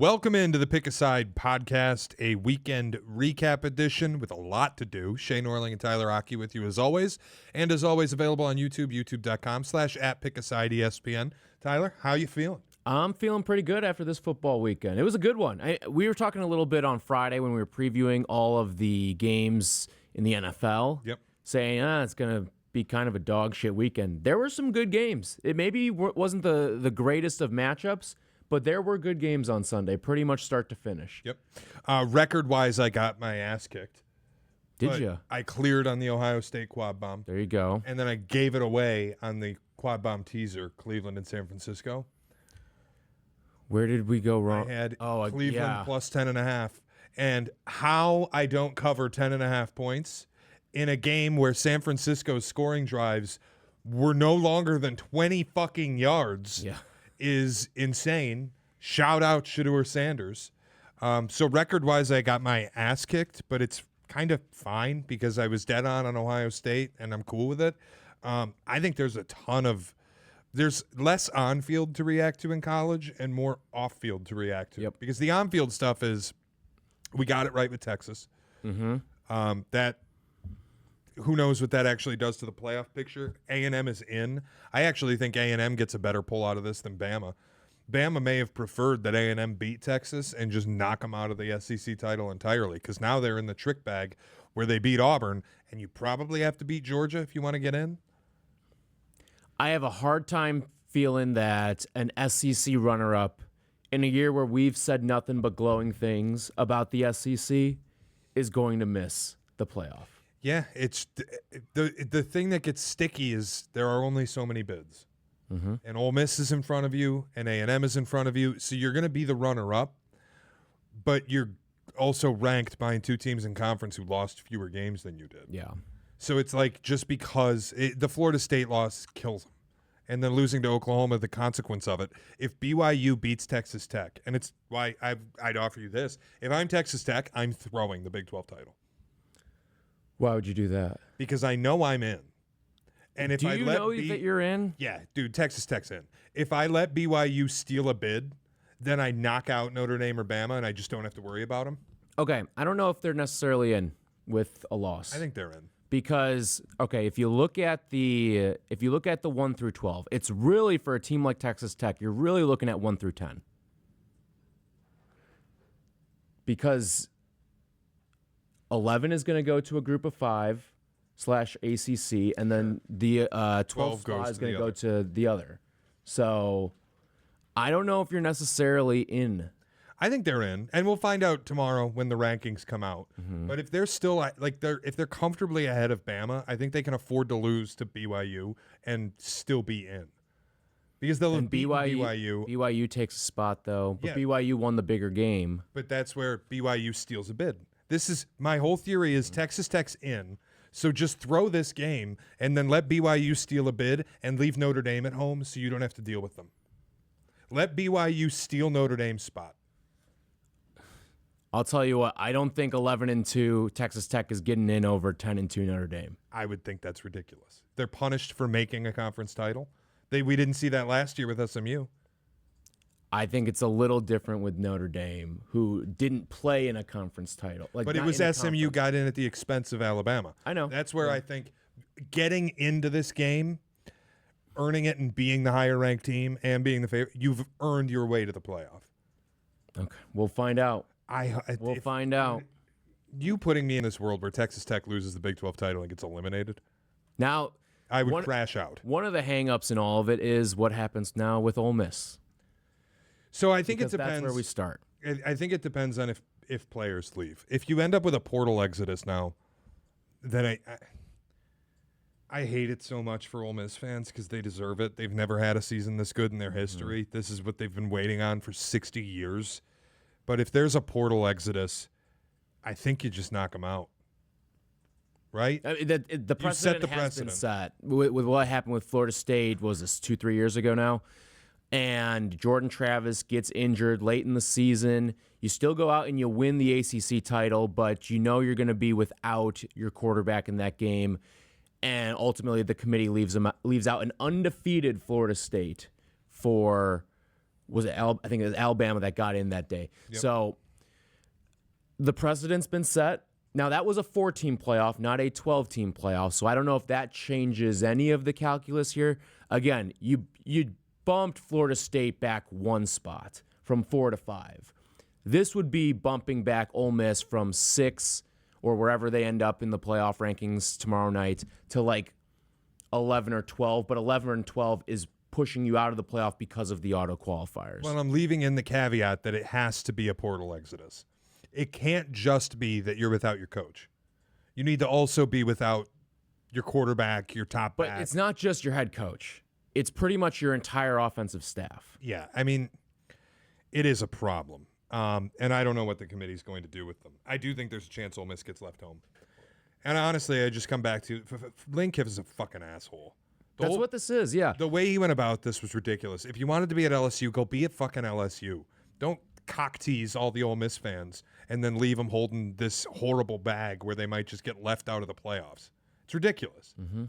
Welcome into the Pick a Side podcast, a weekend recap edition with a lot to do. Shea, Norling, and Tyler Aki with you as always. And as always, available on YouTube, youtube.com/@PickASideESPN. Tyler, how you feeling? I'm feeling pretty good after this football weekend. It was a good one. We were talking a little bit on Friday when we were previewing all of the games in the NFL. Yep. Saying, it's going to be kind of a dog shit weekend. There were some good games. It maybe wasn't the greatest of matchups, but there were good games on Sunday, pretty much start to finish. Yep. Record-wise, I got my ass kicked. Did you? I cleared on the Ohio State quad bomb. There you go. And then I gave it away on the quad bomb teaser, Cleveland and San Francisco. Where did we go wrong? I had Cleveland plus 10.5. And how I don't cover 10.5 points in a game where San Francisco's scoring drives were no longer than 20 fucking yards is insane. Shout out Shedeur Sanders. So record-wise, I got my ass kicked, but it's kind of fine because I was dead on Ohio State, and I'm cool with it. I think there's less on-field to react to in college and more off-field to react to. Yep. Because the on-field stuff is, we got it right with Texas. Mm-hmm. Who knows what that actually does to the playoff picture. A&M is in. I actually think A&M gets a better pull out of this than Bama. Bama may have preferred that A&M beat Texas and just knock them out of the SEC title entirely, because now they're in the trick bag where they beat Auburn, and you probably have to beat Georgia if you want to get in. I have a hard time feeling that an SEC runner-up in a year where we've said nothing but glowing things about the SEC is going to miss the playoff. Yeah, it's the thing that gets sticky is there are only so many bids. Mm-hmm. And Ole Miss is in front of you, and A&M is in front of you, so you're going to be the runner-up, but you're also ranked behind two teams in conference who lost fewer games than you did. Yeah. So it's like just because the Florida State loss kills them, and then losing to Oklahoma, the consequence of it. If BYU beats Texas Tech, and it's why I'd offer you this. If I'm Texas Tech, I'm throwing the Big 12 title. Why would you do that? Because I know I'm in. And if do I you let know that you're in? Yeah, dude, Texas Tech's in. If I let BYU steal a bid, then I knock out Notre Dame or Bama, and I just don't have to worry about them. Okay, I don't know if they're necessarily in with a loss. I think they're in. Because if you look at the 1 through 12, it's really for a team like Texas Tech, you're really looking at 1 through 10. Because 11 is going to go to a group of 5 / ACC, and then the 12 spot is going to go to the other. So I don't know if you're necessarily in. I think they're in, and we'll find out tomorrow when the rankings come out. Mm-hmm. But if they're still if they're comfortably ahead of Bama, I think they can afford to lose to BYU and still be in, because they'll have beaten BYU. BYU takes a spot though, but Yeah. BYU won the bigger game. But that's where BYU steals a bid. This is my whole theory: is Texas Tech's in, so just throw this game and then let BYU steal a bid and leave Notre Dame at home, so you don't have to deal with them. Let BYU steal Notre Dame's spot. I'll tell you what, I don't think 11-2 Texas Tech is getting in over 10-2 Notre Dame. I would think that's ridiculous. They're punished for making a conference title. We didn't see that last year with SMU. I think it's a little different with Notre Dame, who didn't play in a conference title. But it was SMU got in at the expense of Alabama. I know. That's where I think getting into this game, earning it and being the higher ranked team and being the favorite, you've earned your way to the playoff. Okay, we'll find out. We'll find out. You putting me in this world where Texas Tech loses the Big 12 title and gets eliminated, now I would crash out. One of the hang-ups in all of it is what happens now with Ole Miss. So I think because it depends. That's where we start. I think it depends on if players leave. If you end up with a portal exodus now, then I hate it so much for Ole Miss fans because they deserve it. They've never had a season this good in their history. This is what they've been waiting on for 60 years. But if there's a portal exodus, I think you just knock them out. Right? I mean, the precedent has been set with what happened with Florida State. Was this 2-3 years ago now? And Jordan Travis gets injured late in the season. You still go out and you win the ACC title, but you know you're going to be without your quarterback in that game. And ultimately, the committee leaves out an undefeated Florida State for I think it was Alabama that got in that day. Yep. So the precedent's been set. Now, that was a 4-team playoff, not a 12-team playoff, so I don't know if that changes any of the calculus here. Again, you bumped Florida State back one spot from 4 to 5. This would be bumping back Ole Miss from 6 or wherever they end up in the playoff rankings tomorrow night to like 11 or 12, but 11 and 12 is pushing you out of the playoff because of the auto qualifiers. Well, I'm leaving in the caveat that it has to be a portal exodus. It can't just be that you're without your coach. You need to also be without your quarterback, your top back. But it's not just your head coach. It's pretty much your entire offensive staff. Yeah, I mean, it is a problem. And I don't know what the committee's going to do with them. I do think there's a chance Ole Miss gets left home. And honestly, I just come back to Lane Kiffin's a fucking asshole. That's what this is, yeah. The way he went about this was ridiculous. If you wanted to be at LSU, go be at fucking LSU. Don't cock tease all the Ole Miss fans and then leave them holding this horrible bag where they might just get left out of the playoffs. It's ridiculous. Mm-hmm.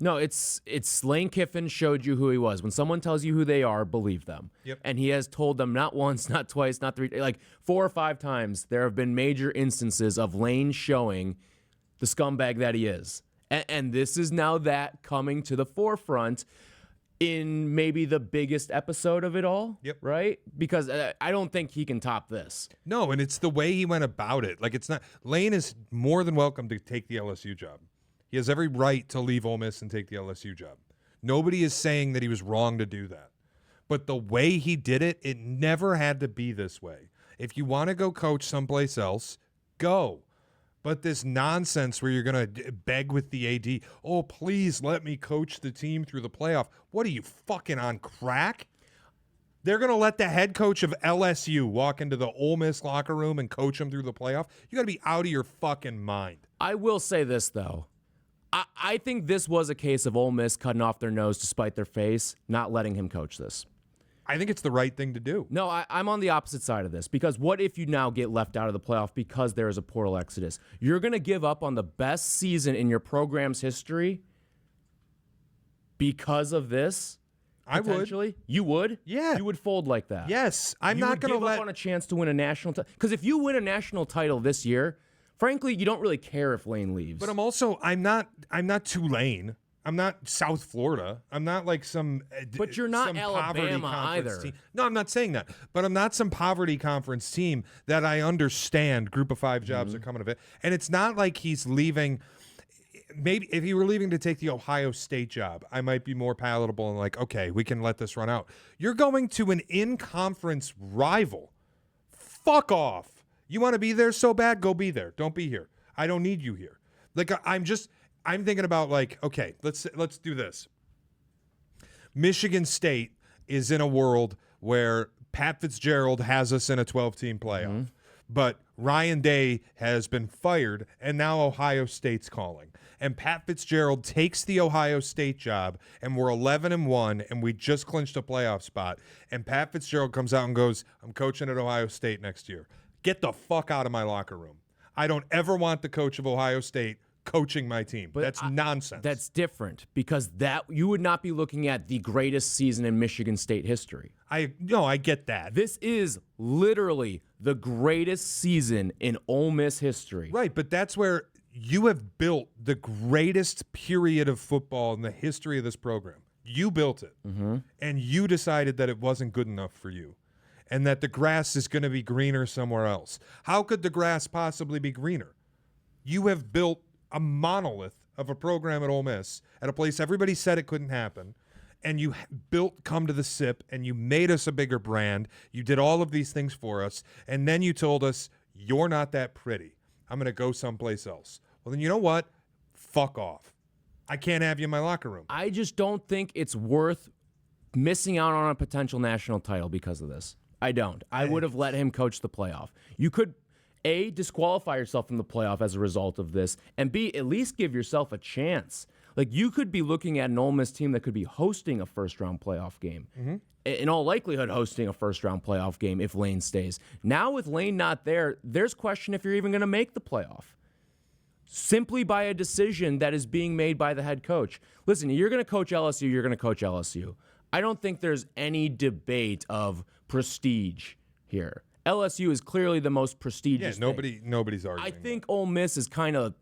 No, it's Lane Kiffin showed you who he was. When someone tells you who they are, believe them. Yep. And he has told them not once, not twice, not 3, like 4 or 5 times. There have been major instances of Lane showing the scumbag that he is. And this is now that coming to the forefront in maybe the biggest episode of it all. Yep. Right? Because I don't think he can top this. No, and it's the way he went about it. Like, it's not – Lane is more than welcome to take the LSU job. He has every right to leave Ole Miss and take the LSU job. Nobody is saying that he was wrong to do that. But the way he did it, it never had to be this way. If you want to go coach someplace else, go. But this nonsense where you're going to beg with the AD, oh, please let me coach the team through the playoff. What are you, fucking on crack? They're going to let the head coach of LSU walk into the Ole Miss locker room and coach them through the playoff? You got to be out of your fucking mind. I will say this, though. I think this was a case of Ole Miss cutting off their nose to spite their face, not letting him coach this. I think it's the right thing to do. No, I'm on the opposite side of this, because what if you now get left out of the playoff because there is a portal exodus? You're going to give up on the best season in your program's history because of this? I would. You would? Yeah. You would fold like that? Yes. I'm not going to give up on a chance to win a national title. Because if you win a national title this year, frankly, you don't really care if Lane leaves. But I'm not Tulane. I'm not South Florida. I'm not like some. But you're not some Alabama either. Team. No, I'm not saying that. But I'm not some poverty conference team that I understand. Group of 5 jobs are coming of it, and it's not like he's leaving. Maybe if he were leaving to take the Ohio State job, I might be more palatable and like, okay, we can let this run out. You're going to an in-conference rival. Fuck off. You want to be there so bad? Go be there. Don't be here. I don't need you here. Like I'm thinking about like, okay, let's do this. Michigan State is in a world where Pat Fitzgerald has us in a 12-team playoff, but Ryan Day has been fired, and now Ohio State's calling. And Pat Fitzgerald takes the Ohio State job, and we're 11-1, and we just clinched a playoff spot. And Pat Fitzgerald comes out and goes, I'm coaching at Ohio State next year. Get the fuck out of my locker room. I don't ever want the coach of Ohio State coaching my team. But that's nonsense. That's different, because that you would not be looking at the greatest season in Michigan State history. I get that. This is literally the greatest season in Ole Miss history. Right, but that's where you have built the greatest period of football in the history of this program. You built it, and you decided that it wasn't good enough for you, and that the grass is going to be greener somewhere else. How could the grass possibly be greener? You have built a monolith of a program at Ole Miss at a place everybody said it couldn't happen, and you built Come to the Sip, and you made us a bigger brand. You did all of these things for us, and then you told us, you're not that pretty. I'm going to go someplace else. Well, then you know what? Fuck off. I can't have you in my locker room. I just don't think it's worth missing out on a potential national title because of this. I don't. I would have let him coach the playoff. You could, A, disqualify yourself from the playoff as a result of this, and B, at least give yourself a chance. Like, you could be looking at an Ole Miss team that could be hosting a first-round playoff game. In all likelihood, hosting a first-round playoff game if Lane stays. Now, with Lane not there, there's question if you're even going to make the playoff. Simply by a decision that is being made by the head coach. Listen, you're going to coach LSU, you're going to coach LSU. I don't think there's any debate of prestige here. LSU is clearly the most prestigious. Yeah, nobody's arguing. I think Ole Miss is kind of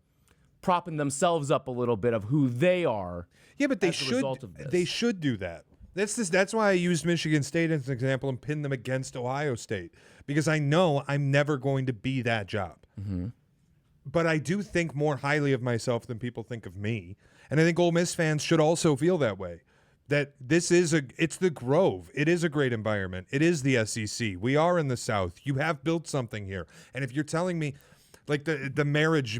propping themselves up a little bit of who they are. Yeah, but they should do that. That's why I used Michigan State as an example and pinned them against Ohio State, because I know I'm never going to be that job. Mm-hmm. But I do think more highly of myself than people think of me, and I think Ole Miss fans should also feel that way. That it's the Grove. It is a great environment. It is the SEC. We are in the South. You have built something here. And if you're telling me, like the marriage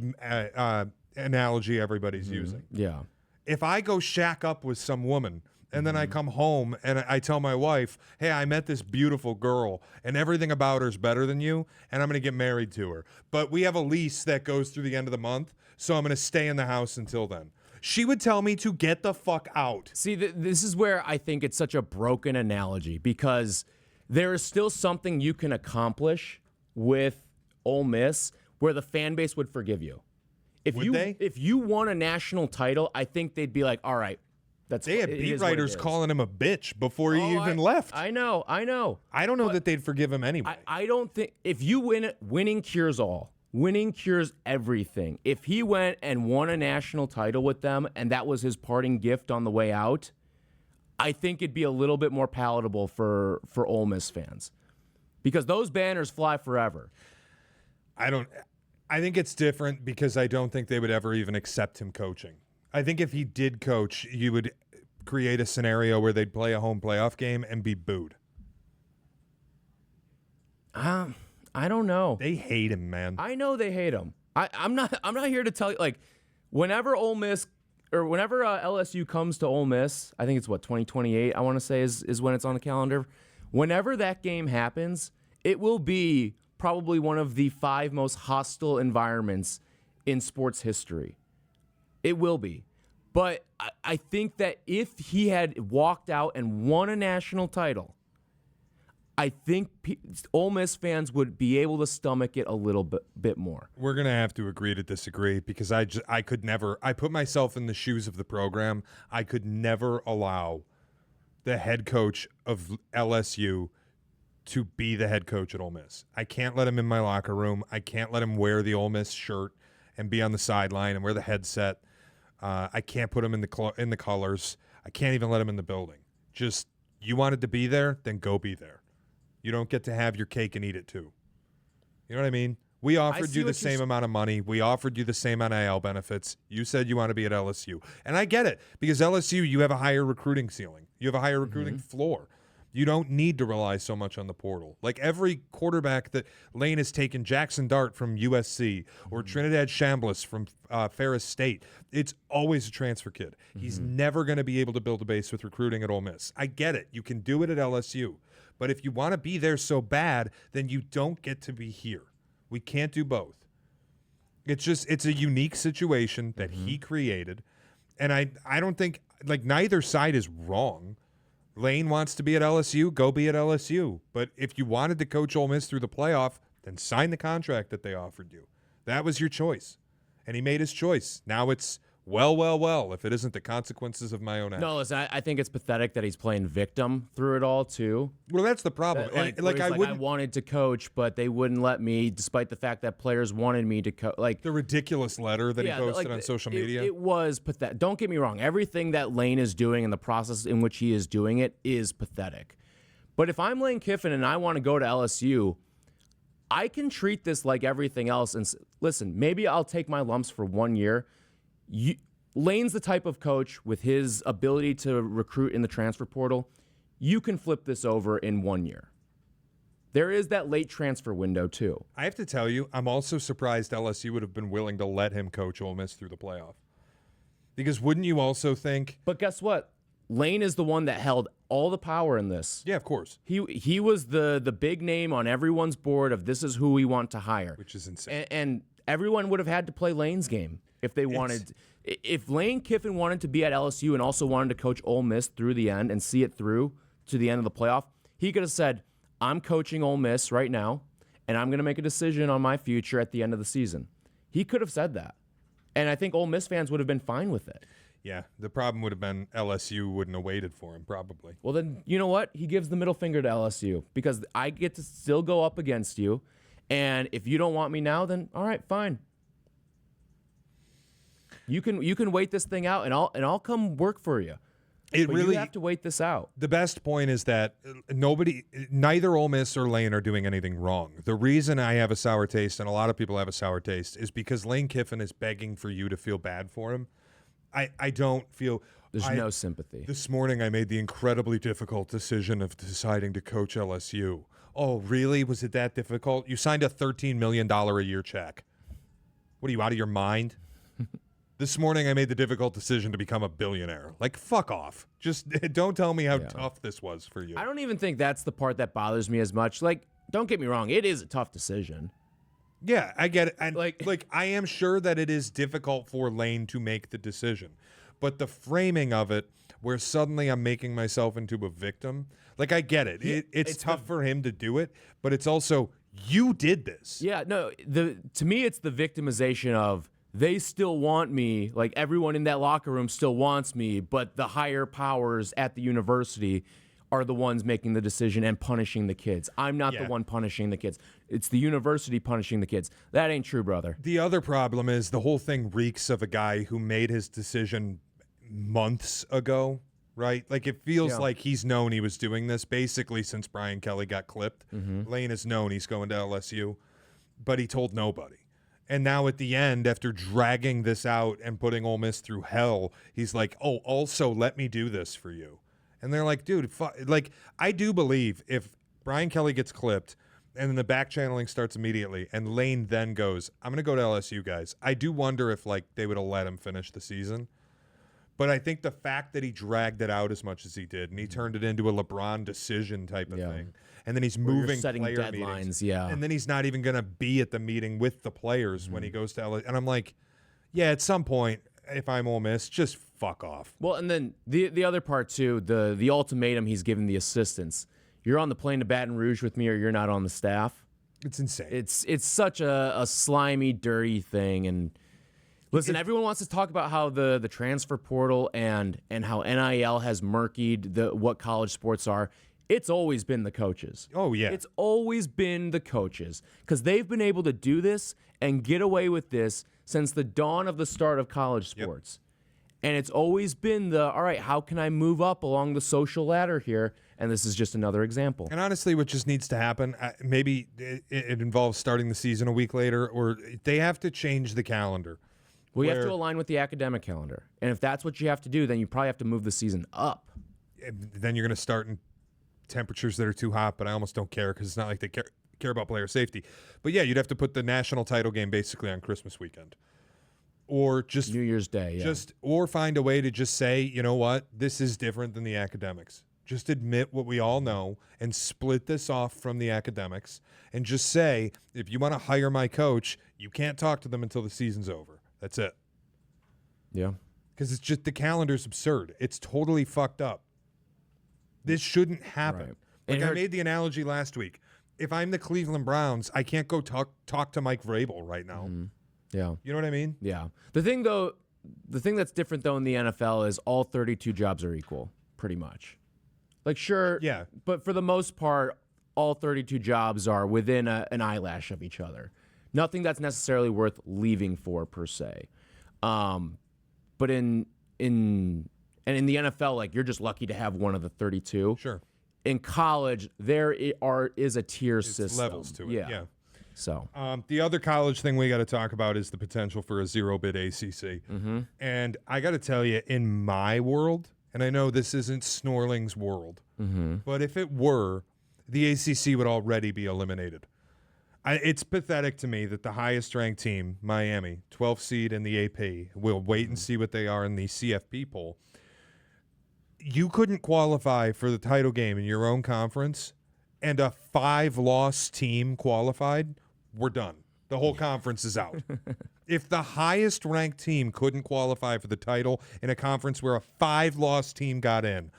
analogy everybody's using. Yeah. If I go shack up with some woman and then I come home and I tell my wife, hey, I met this beautiful girl and everything about her is better than you and I'm going to get married to her. But we have a lease that goes through the end of the month, so I'm going to stay in the house until then. She would tell me to get the fuck out. See, this is where I think it's such a broken analogy, because there is still something you can accomplish with Ole Miss where the fan base would forgive you. If you won a national title, I think they'd be like, all right, they had beat writers calling him a bitch before he even left. I know. I don't know that they'd forgive him anyway. I don't think if you win it, winning cures all. Winning cures everything. If he went and won a national title with them and that was his parting gift on the way out, I think it'd be a little bit more palatable for Ole Miss fans, because those banners fly forever. I think it's different because I don't think they would ever even accept him coaching. I think if he did coach, you would create a scenario where they'd play a home playoff game and be booed. I don't know. They hate him, man. I know they hate him. I'm not here to tell you, like, whenever Ole Miss or whenever LSU comes to Ole Miss, I think it's 2028, I want to say is when it's on the calendar. Whenever that game happens, it will be probably one of the 5 most hostile environments in sports history. It will be. But I think that if he had walked out and won a national title, I think Ole Miss fans would be able to stomach it a little bit more. We're going to have to agree to disagree, because I could never, I put myself in the shoes of the program. I could never allow the head coach of LSU to be the head coach at Ole Miss. I can't let him in my locker room. I can't let him wear the Ole Miss shirt and be on the sideline and wear the headset. I can't put him in the colors. I can't even let him in the building. Just, you wanted to be there, then go be there. You don't get to have your cake and eat it too. You know what I mean? We offered you the same amount of money. We offered you the same NIL benefits. You said you want to be at LSU. And I get it, because LSU, you have a higher recruiting ceiling. You have a higher recruiting floor. You don't need to rely so much on the portal. Like every quarterback that Lane has taken, Jackson Dart from USC or Trinidad Chambliss from Ferris State, it's always a transfer kid. He's never going to be able to build a base with recruiting at Ole Miss. I get it. You can do it at LSU. But if you want to be there so bad, then you don't get to be here. We can't do both. It's a unique situation that he created. And I don't think, like, neither side is wrong. Lane wants to be at LSU, go be at LSU. But if you wanted to coach Ole Miss through the playoff, then sign the contract that they offered you. That was your choice. And he made his choice. Now it's, well, if it isn't the consequences of my own actions. No, listen, I think it's pathetic that he's playing victim through it all, too. Well, that's the problem. I wanted to coach, but they wouldn't let me, despite the fact that players wanted me to coach. Like the ridiculous letter that he posted on social media. It was pathetic. Don't get me wrong. Everything that Lane is doing and the process in which he is doing it is pathetic. But if I'm Lane Kiffin and I want to go to LSU, I can treat this like everything else. And listen, maybe I'll take my lumps for 1 year. Lane's the type of coach with his ability to recruit in the transfer portal. You can flip this over in 1 year. There is that late transfer window, too. I have to tell you, I'm also surprised LSU would have been willing to let him coach Ole Miss through the playoff. Because wouldn't you also think... But guess what? Lane is the one that held all the power in this. Yeah, of course. He was the big name on everyone's board of this is who we want to hire. Which is insane. And everyone would have had to play Lane's game. If they wanted, if Lane Kiffin wanted to be at LSU and also wanted to coach Ole Miss through the end and see it through to the end of the playoff, he could have said, I'm coaching Ole Miss right now, and I'm going to make a decision on my future at the end of the season. He could have said that. And I think Ole Miss fans would have been fine with it. Yeah, the problem would have been LSU wouldn't have waited for him, probably. Well, then, you know what? He gives the middle finger to LSU because I get to still go up against you. And if you don't want me now, then all right, fine. You can wait this thing out, and I'll come work for you. But you have to wait this out. The best point is that neither Ole Miss or Lane are doing anything wrong. The reason I have a sour taste, and a lot of people have a sour taste, is because Lane Kiffin is begging for you to feel bad for him. I don't feel... There's no sympathy. This morning I made the incredibly difficult decision of deciding to coach LSU. Oh, really? Was it that difficult? You signed a $13 million a year check. What are you, out of your mind? This morning I made the difficult decision to become a billionaire. Like, fuck off. Just don't tell me how tough this was for you. I don't even think that's the part that bothers me as much. Like, don't get me wrong. It is a tough decision. Yeah, I get it. And like I am sure that it is difficult for Lane to make the decision. But the framing of it, where suddenly I'm making myself into a victim, like I get it. It's tough for him to do it, but it's also, you did this. Yeah, no, to me it's the victimization of they still want me, like everyone in that locker room still wants me, but the higher powers at the university are the ones making the decision and punishing the kids. I'm not the one punishing the kids. It's the university punishing the kids. That ain't true, brother. The other problem is the whole thing reeks of a guy who made his decision months ago, right? Like it feels like he's known he was doing this basically since Brian Kelly got clipped. Lane has known he's going to LSU, but he told nobody. And now at the end, after dragging this out and putting Ole Miss through hell, he's like, oh, also let me do this for you. And they're like, dude, like, I do believe if Brian Kelly gets clipped and then the back channeling starts immediately and Lane then goes, I'm going to go to LSU, guys. I do wonder if, like, they would have let him finish the season. But I think the fact that he dragged it out as much as he did and he turned it into a LeBron decision type of thing. And then he's moving setting player deadlines, meetings. yeah. And then he's not even going to be at the meeting with the players when he goes to LSU. And I'm like, yeah, at some point, if I'm Ole Miss, just fuck off. Well, and then the other part, too, the ultimatum he's given the assistants. You're on the plane to Baton Rouge with me or you're not on the staff. It's insane. It's such a slimy, dirty thing. And listen, everyone wants to talk about how the transfer portal and how NIL has murkied what college sports are. It's always been the coaches. Oh, yeah. It's always been the coaches because they've been able to do this and get away with this since the dawn of the start of college sports. Yep. And it's always been all right, how can I move up along the social ladder here? And this is just another example. And honestly, what just needs to happen, maybe it involves starting the season a week later, or they have to change the calendar. Well, you have to align with the academic calendar. And if that's what you have to do, then you probably have to move the season up. Then you're going to start in temperatures that are too hot, but I almost don't care because it's not like they care about player safety. But yeah, you'd have to put the national title game basically on Christmas weekend. Or just New Year's Day, yeah. Or find a way to just say, you know what, this is different than the academics. Just admit what we all know and split this off from the academics and just say, if you want to hire my coach, you can't talk to them until the season's over. That's it. Yeah. Because it's just, the calendar's absurd. It's totally fucked up. This shouldn't happen. Right. Like I made the analogy last week. If I'm the Cleveland Browns, I can't go talk to Mike Vrabel right now. Mm-hmm. Yeah. You know what I mean? Yeah. The thing that's different though in the NFL is all 32 jobs are equal, pretty much. Like sure, yeah. But for the most part, all 32 jobs are within an eyelash of each other. Nothing that's necessarily worth leaving for per se. But in the NFL, like you're just lucky to have one of the 32. Sure. In college, there is a tier system. Levels to it. Yeah. So the other college thing we got to talk about is the potential for a zero-bid ACC. Mm-hmm. And I got to tell you, in my world, and I know this isn't Snorling's world, but if it were, the ACC would already be eliminated. It's pathetic to me that the highest-ranked team, Miami, 12th seed in the AP, we'll wait and see what they are in the CFP poll. You couldn't qualify for the title game in your own conference, and a 5-loss team qualified, we're done. The whole conference is out. If the highest-ranked team couldn't qualify for the title in a conference where a 5-loss team got in,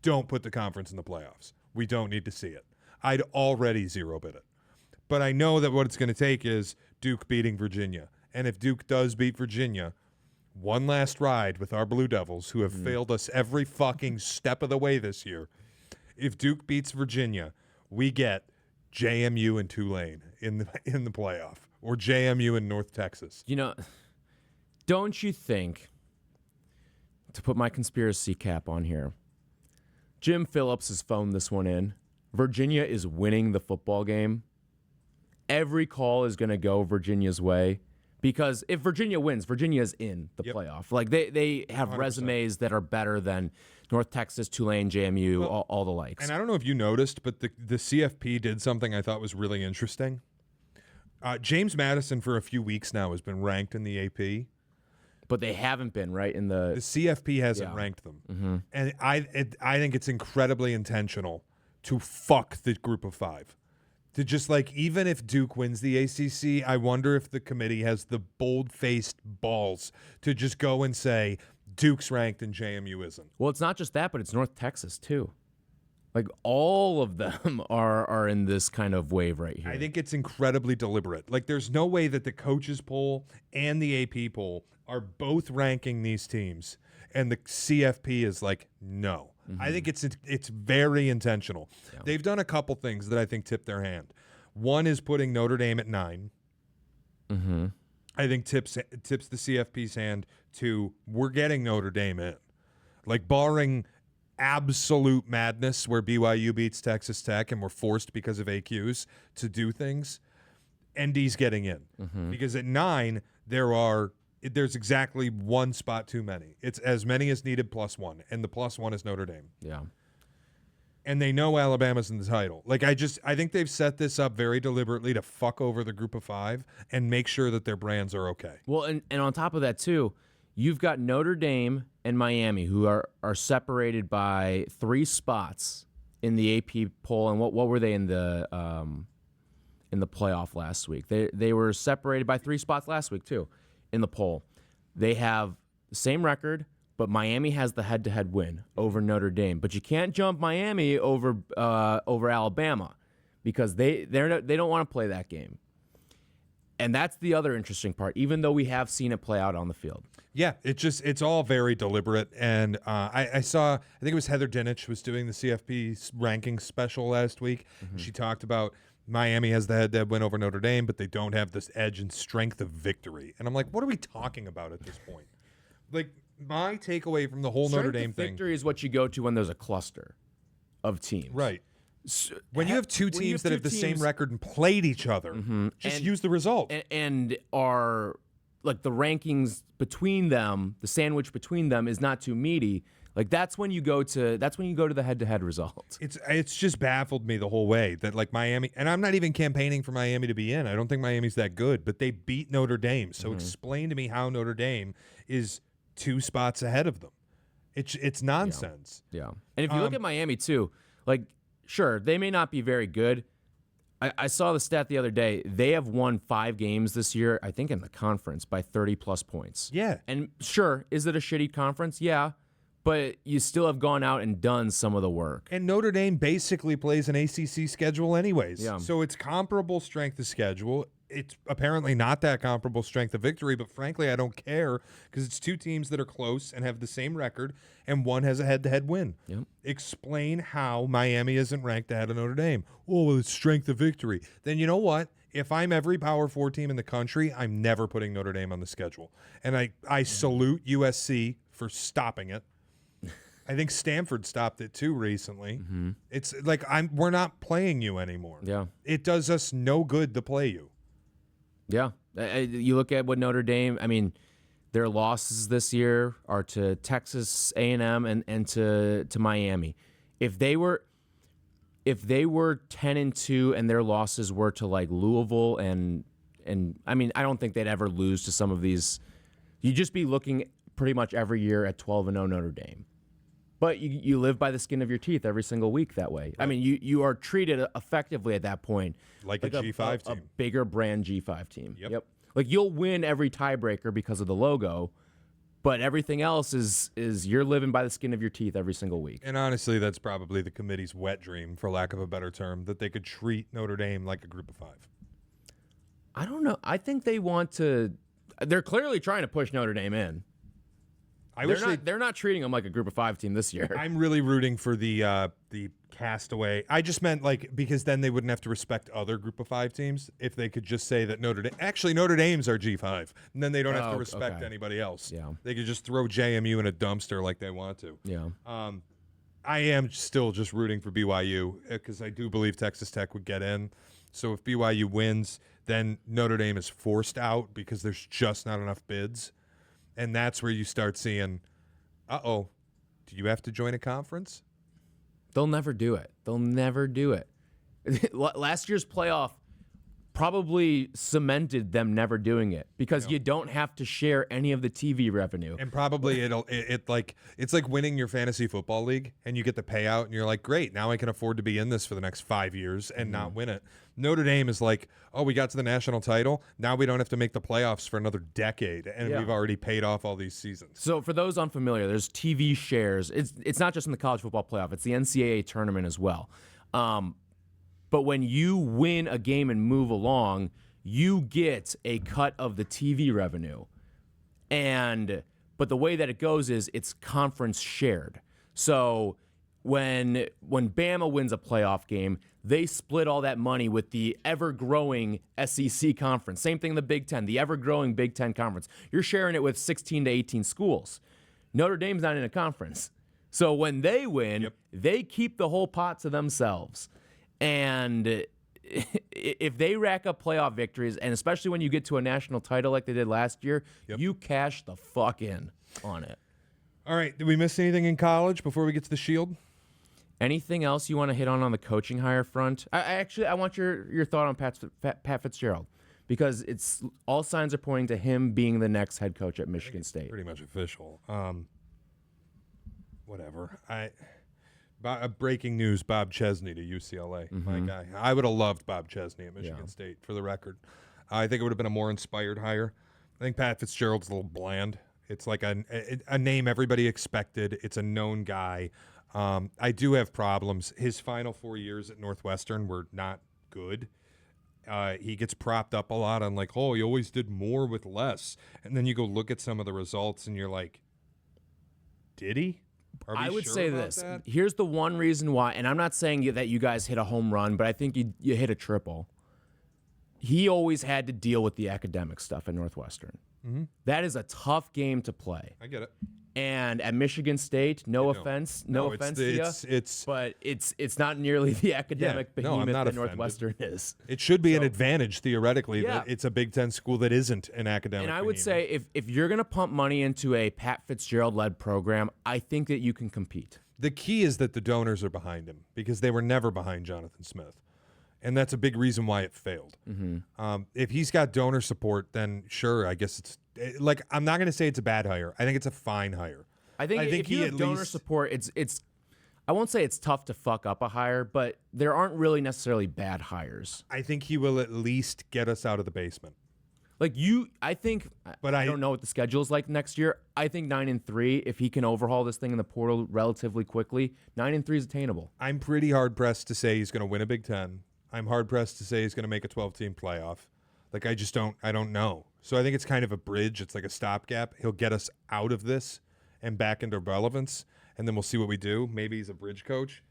don't put the conference in the playoffs. We don't need to see it. I'd already zero-bid it. But I know that what it's going to take is Duke beating Virginia. And if Duke does beat Virginia, one last ride with our Blue Devils, who have failed us every fucking step of the way this year. If Duke beats Virginia, we get JMU and Tulane in the playoff, or JMU and North Texas. Don't you think, to put my conspiracy cap on here, Jim Phillips has phoned this one in. Virginia is winning the football game. Every call is going to go Virginia's way. Because if Virginia wins, Virginia's in the playoff. Like they have 100%. Resumes that are better than North Texas, Tulane, JMU, all the likes. And I don't know if you noticed, but the CFP did something I thought was really interesting. James Madison for a few weeks now has been ranked in the AP. But they haven't been, right? The CFP hasn't ranked them. And I think it's incredibly intentional to fuck the group of 5. To just even if Duke wins the ACC, I wonder if the committee has the bold-faced balls to just go and say Duke's ranked and JMU isn't. Well, it's not just that, but it's North Texas too. All of them are in this kind of wave right here. I think it's incredibly deliberate. There's no way that the coaches poll and the AP poll are both ranking these teams, and the CFP is no. I think it's very intentional. Yeah. They've done a couple things that I think tip their hand. One is putting Notre Dame at 9. I think tips the CFP's hand to we're getting Notre Dame in. Barring absolute madness where BYU beats Texas Tech and we're forced because of AQs to do things, ND's getting in. Because at 9, there's exactly one spot too many. It's as many as needed plus 1, and the plus 1 is Notre Dame. Yeah. And they know Alabama's in the title. I think they've set this up very deliberately to fuck over the group of 5 and make sure that their brands are okay. Well, and on top of that too, you've got Notre Dame and Miami who are separated by 3 spots in the AP poll. And what were they in the playoff last week? They were separated by 3 spots last week too. In the poll, they have the same record, but Miami has the head-to-head win over Notre Dame. But you can't jump Miami over Alabama because they don't want to play that game. And that's the other interesting part, even though we have seen it play out on the field. Yeah, it's all very deliberate. And I think it was Heather Dinich was doing the CFP ranking special last week. She talked about Miami has the head-to-head win over Notre Dame, but they don't have this edge and strength of victory. And I'm like, what are we talking about at this point? My takeaway from the whole Notre Dame thing. Victory is what you go to when there's a cluster of teams. Right. So when you have two teams that have the same record and played each other, just use the result. And are the rankings between them, the sandwich between them is not too meaty. That's when you go to the head-to-head result. It's just baffled me the whole way that Miami, and I'm not even campaigning for Miami to be in. I don't think Miami's that good, but they beat Notre Dame. So explain to me how Notre Dame is 2 spots ahead of them. It's nonsense. Yeah. And if you look at Miami too, sure, they may not be very good. I saw the stat the other day. They have won 5 games this year, I think in the conference, by 30-plus points. Yeah. And sure, is it a shitty conference? Yeah. But you still have gone out and done some of the work. And Notre Dame basically plays an ACC schedule anyways. Yeah. So it's comparable strength of schedule. It's apparently not that comparable strength of victory, but frankly, I don't care because it's 2 teams that are close and have the same record, and one has a head-to-head win. Yep. Explain how Miami isn't ranked ahead of Notre Dame. Oh, well, it's strength of victory. Then you know what? If I'm every Power 4 team in the country, I'm never putting Notre Dame on the schedule. And I salute USC for stopping it. I think Stanford stopped it too recently. It's we're not playing you anymore. Yeah. It does us no good to play you. Yeah. You look at what Notre Dame, their losses this year are to Texas A&M and to Miami. If they were 10-2 and their losses were to Louisville and I don't think they'd ever lose to some of these. You'd just be looking pretty much every year at 12-0 Notre Dame. But you live by the skin of your teeth every single week that way. Right. You are treated effectively at that point like a G5 team. A bigger brand G5 team. Yep. You'll win every tiebreaker because of the logo, but everything else is you're living by the skin of your teeth every single week. And honestly, that's probably the committee's wet dream, for lack of a better term, that they could treat Notre Dame like a group of 5. I don't know. I think they want to – they're clearly trying to push Notre Dame in. They're not treating them like a group of 5 team this year. I'm really rooting for the castaway. I just meant because then they wouldn't have to respect other group of 5 teams if they could just say that Notre Dame's our G5, and then they don't have to respect anybody else. Yeah. They could just throw JMU in a dumpster like they want to. Yeah. I am still just rooting for BYU because I do believe Texas Tech would get in. So if BYU wins, then Notre Dame is forced out because there's just not enough bids. And that's where you start seeing, do you have to join a conference? They'll never do it. Last year's playoff probably cemented them never doing it because you don't have to share any of the TV revenue. And probably it's like winning your fantasy football league and you get the payout and you're like, great, now I can afford to be in this for the next 5 years and not win it. Notre Dame is like, we got to the national title. Now we don't have to make the playoffs for another decade and we've already paid off all these seasons. So for those unfamiliar, there's TV shares. It's not just in the college football playoff. It's the NCAA tournament as well. But when you win a game and move along, you get a cut of the TV revenue. But the way that it goes is it's conference shared. So when Bama wins a playoff game, they split all that money with the ever-growing SEC conference. Same thing in the Big Ten, the ever-growing Big Ten conference. You're sharing it with 16 to 18 schools. Notre Dame's not in a conference. So when they win, they keep the whole pot to themselves. And if they rack up playoff victories, and especially when you get to a national title like they did last year, you cash the fuck in on it. All right. Did we miss anything in college before we get to the Shield? Anything else you want to hit on the coaching hire front? I want your thought on Pat Fitzgerald because it's all signs are pointing to him being the next head coach at Michigan State. Pretty much official. Whatever. Breaking news, Bob Chesney to UCLA, my guy. I would have loved Bob Chesney at Michigan State, for the record. I think it would have been a more inspired hire. I think Pat Fitzgerald's a little bland. It's like a name everybody expected. It's a known guy. I do have problems. His final 4 years at Northwestern were not good. He gets propped up a lot on he always did more with less. And then you go look at some of the results and you're like, did he? I would say this. Here's the one reason why, and I'm not saying that you guys hit a home run, but I think you hit a triple. He always had to deal with the academic stuff at Northwestern. Mm-hmm. That is a tough game to play. I get it. And at Michigan State, no offense to you, but it's not nearly the academic behemoth that Northwestern is. It should be an advantage theoretically that it's a Big Ten school that isn't an academic. And I would say if you're going to pump money into a Pat Fitzgerald-led program, I think that you can compete. The key is that the donors are behind him because they were never behind Jonathan Smith. And that's a big reason why it failed. Mm-hmm. If he's got donor support, then sure, I guess it's I'm not going to say it's a bad hire. I think it's a fine hire. I think if you have donor support, it's I won't say it's tough to fuck up a hire, but there aren't really necessarily bad hires. I think he will at least get us out of the basement. I don't know what the schedule is like next year. I think 9-3, if he can overhaul this thing in the portal relatively quickly, 9-3 is attainable. I'm pretty hard pressed to say he's going to win a Big Ten. I'm hard pressed to say he's going to make a 12-team playoff. I don't know. So I think it's kind of a bridge. It's like a stopgap. He'll get us out of this and back into relevance, and then we'll see what we do. Maybe he's a bridge coach.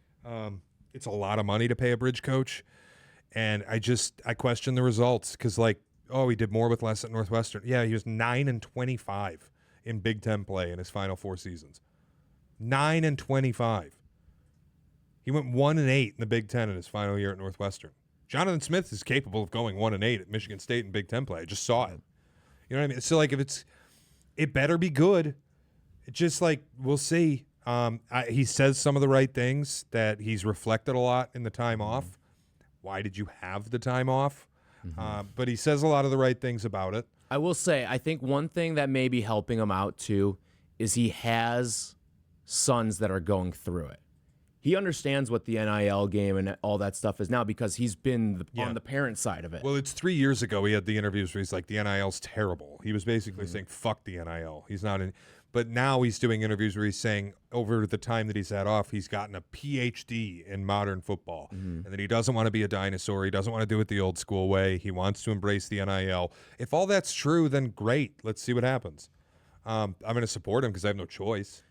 It's a lot of money to pay a bridge coach, and I question the results because he did more with less at Northwestern. Yeah, he was 9-25 in Big Ten play in his final 4 seasons. 9-25. He went 1-8 in the Big Ten in his final year at Northwestern. Jonathan Smith is capable of going 1-8 at Michigan State in Big Ten play. I just saw it. You know what I mean? So it better be good. It's just we'll see. He says some of the right things, that he's reflected a lot in the time off. Why did you have the time off? But he says a lot of the right things about it. I will say, I think one thing that may be helping him out too is he has sons that are going through it. He understands what the NIL game and all that stuff is now because he's been on the parent side of it. Well, it's 3 years ago he had the interviews where he's like, the NIL's terrible. He was basically saying, fuck the NIL. He's not in. But now he's doing interviews where he's saying over the time that he's had off, he's gotten a PhD in modern football and that he doesn't want to be a dinosaur. He doesn't want to do it the old school way. He wants to embrace the NIL. If all that's true, then great. Let's see what happens. I'm going to support him because I have no choice.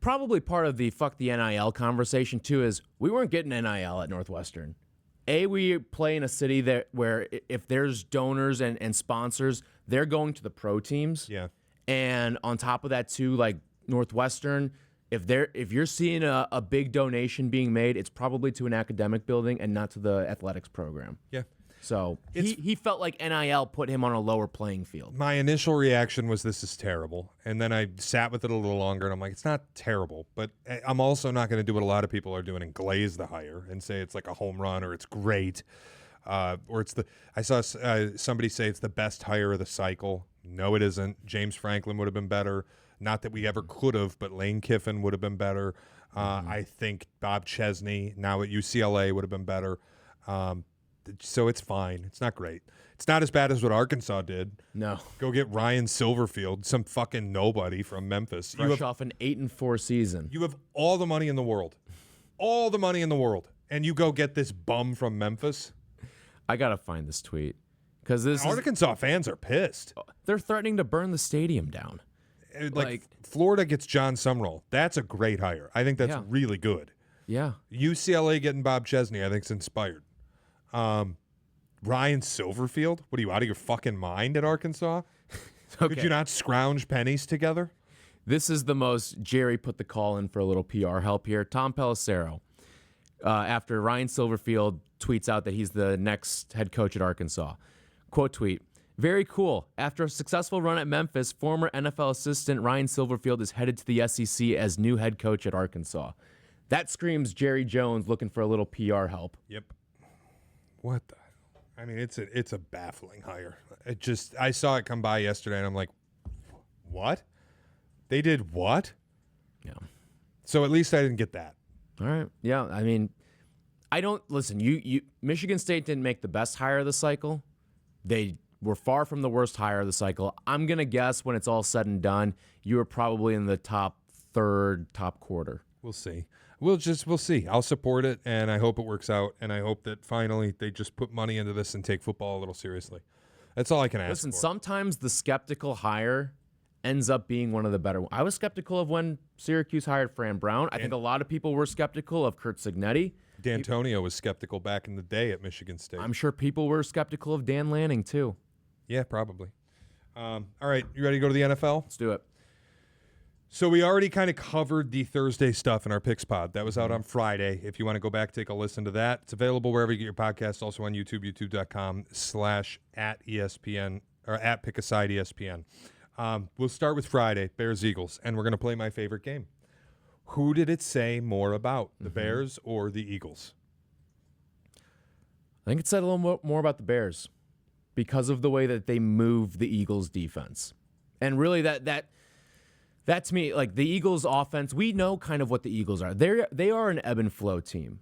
Probably part of the fuck the NIL conversation, too, is we weren't getting NIL at Northwestern. We play in a city where if there's donors and sponsors, they're going to the pro teams. Yeah. And on top of that, too, like Northwestern, if you're seeing a big donation being made, it's probably to an academic building and not to the athletics program. Yeah. So he felt like NIL put him on a lower playing field. My initial reaction was, this is terrible. And then I sat with it a little longer, and I'm like, it's not terrible. But I'm also not going to do what a lot of people are doing and glaze the hire and say it's like a home run or it's great. Or I saw somebody say it's the best hire of the cycle. No, it isn't. James Franklin would have been better. Not that we ever could have, but Lane Kiffin would have been better. I think Bob Chesney, now at UCLA, would have been better. So it's fine. It's not great. It's not as bad as what Arkansas did. No. Go get Ryan Silverfield, some fucking nobody from Memphis. Fresh off an 8-4 season. You have all the money in the world. All the money in the world. And you go get this bum from Memphis? I got to find this tweet. Arkansas fans are pissed. They're threatening to burn the stadium down. Like Florida gets John Sumrall. That's a great hire. I think that's really good. Yeah. UCLA getting Bob Chesney, I think, is inspired. Ryan Silverfield? What are you, out of your fucking mind at Arkansas? Okay. Could you not scrounge pennies together? This is the most Jerry put the call in for a little PR help here. Tom Pelissero, after Ryan Silverfield tweets out that he's the next head coach at Arkansas. Quote tweet, "Very cool. After a successful run at Memphis, former NFL assistant Ryan Silverfield is headed to the SEC as new head coach at Arkansas." That screams Jerry Jones looking for a little PR help. Yep. What the? I mean, it's a baffling hire. I saw it come by yesterday, and I'm like, what? They did what? Yeah. So at least I didn't get that. All right. Yeah. I mean, I don't listen. Michigan State didn't make the best hire of the cycle. They were far from the worst hire of the cycle. I'm gonna guess when it's all said and done, you were probably in the top third, top quarter. We'll see. We'll see. I'll support it, and I hope it works out, and I hope that finally they just put money into this and take football a little seriously. That's all I can ask Listen, for. Sometimes the skeptical hire ends up being one of the better ones. I was skeptical of when Syracuse hired Fran Brown. I think a lot of people were skeptical of Kurt Cignetti. D'Antonio was skeptical back in the day at Michigan State. I'm sure people were skeptical of Dan Lanning, too. Yeah, probably. All right, you ready to go to the NFL? Let's do it. So we already kind of covered the Thursday stuff in our Picks Pod. That was out on Friday. If you want to go back, take a listen to that. It's available wherever you get your podcasts, also on YouTube, youtube.com/@ESPN or @PickAsideESPN. We'll start with Friday, Bears-Eagles, and we're going to play my favorite game. Who did it say more about, the Bears or the Eagles? I think it said a little more about the Bears because of the way that they move the Eagles' defense. And really that to me, like the Eagles' offense, we know kind of what the Eagles are. They are an ebb and flow team.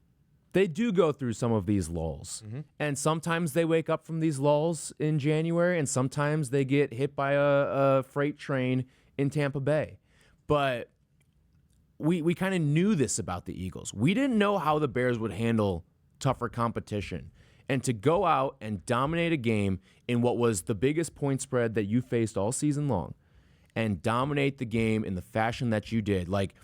They do go through some of these lulls. And sometimes they wake up from these lulls in January, and sometimes they get hit by a freight train in Tampa Bay. But we kind of knew this about the Eagles. We didn't know how the Bears would handle tougher competition. And to go out and dominate a game in what was the biggest point spread that you faced all season long and dominate the game in the fashion that you did, like,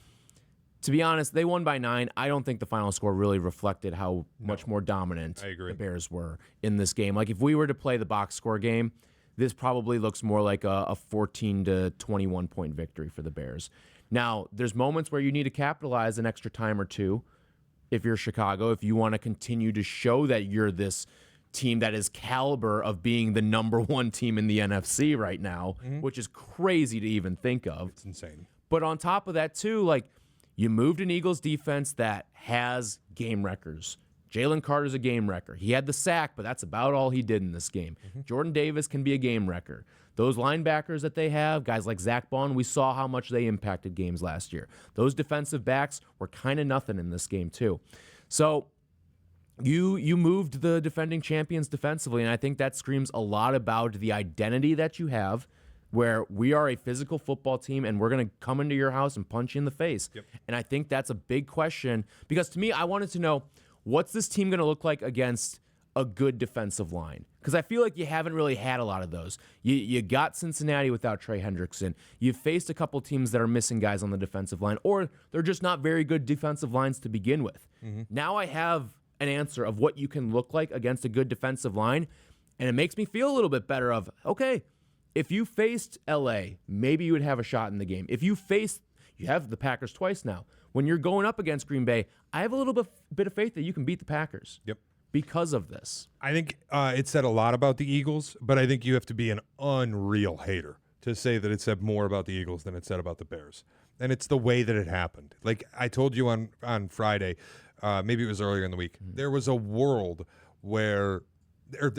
to be honest, they won by 9. I don't think the final score really reflected how much more dominant the Bears were in this game. Like, if we were to play the box score game, this probably looks more like a 14 to 21 point victory for the Bears. Now, there's moments where you need to capitalize an extra time or two if you're Chicago, if you want to continue to show that you're this team that is caliber of being the number one team in the NFC right now, which is crazy to even think of. It's insane. But on top of that, too, like, you moved an Eagles defense that has game wreckers. Jalen Carter's a game wrecker. He had the sack, but that's about all he did in this game. Jordan Davis can be a game wrecker. Those linebackers that they have, guys like Zach Bond, we saw how much they impacted games last year. Those defensive backs were kind of nothing in this game, too. So you moved the defending champions defensively, and I think that screams a lot about the identity that you have, where we are a physical football team and we're going to come into your house and punch you in the face. And I think that's a big question because to me, I wanted to know, what's this team going to look like against a good defensive line? Because I feel like you haven't really had a lot of those. You got Cincinnati without Trey Hendrickson. You've faced a couple teams that are missing guys on the defensive line, or they're just not very good defensive lines to begin with. Now I have an answer of what you can look like against a good defensive line, and it makes me feel a little bit better of, okay, if you faced L.A., maybe you would have a shot in the game. If you have the Packers twice now. When you're going up against Green Bay, I have a little bit of faith that you can beat the Packers. Yep. Because of this. I think it said a lot about the Eagles, but I think you have to be an unreal hater to say that it said more about the Eagles than it said about the Bears. And it's the way that it happened. Like I told you on Friday, maybe it was earlier in the week, there was a world where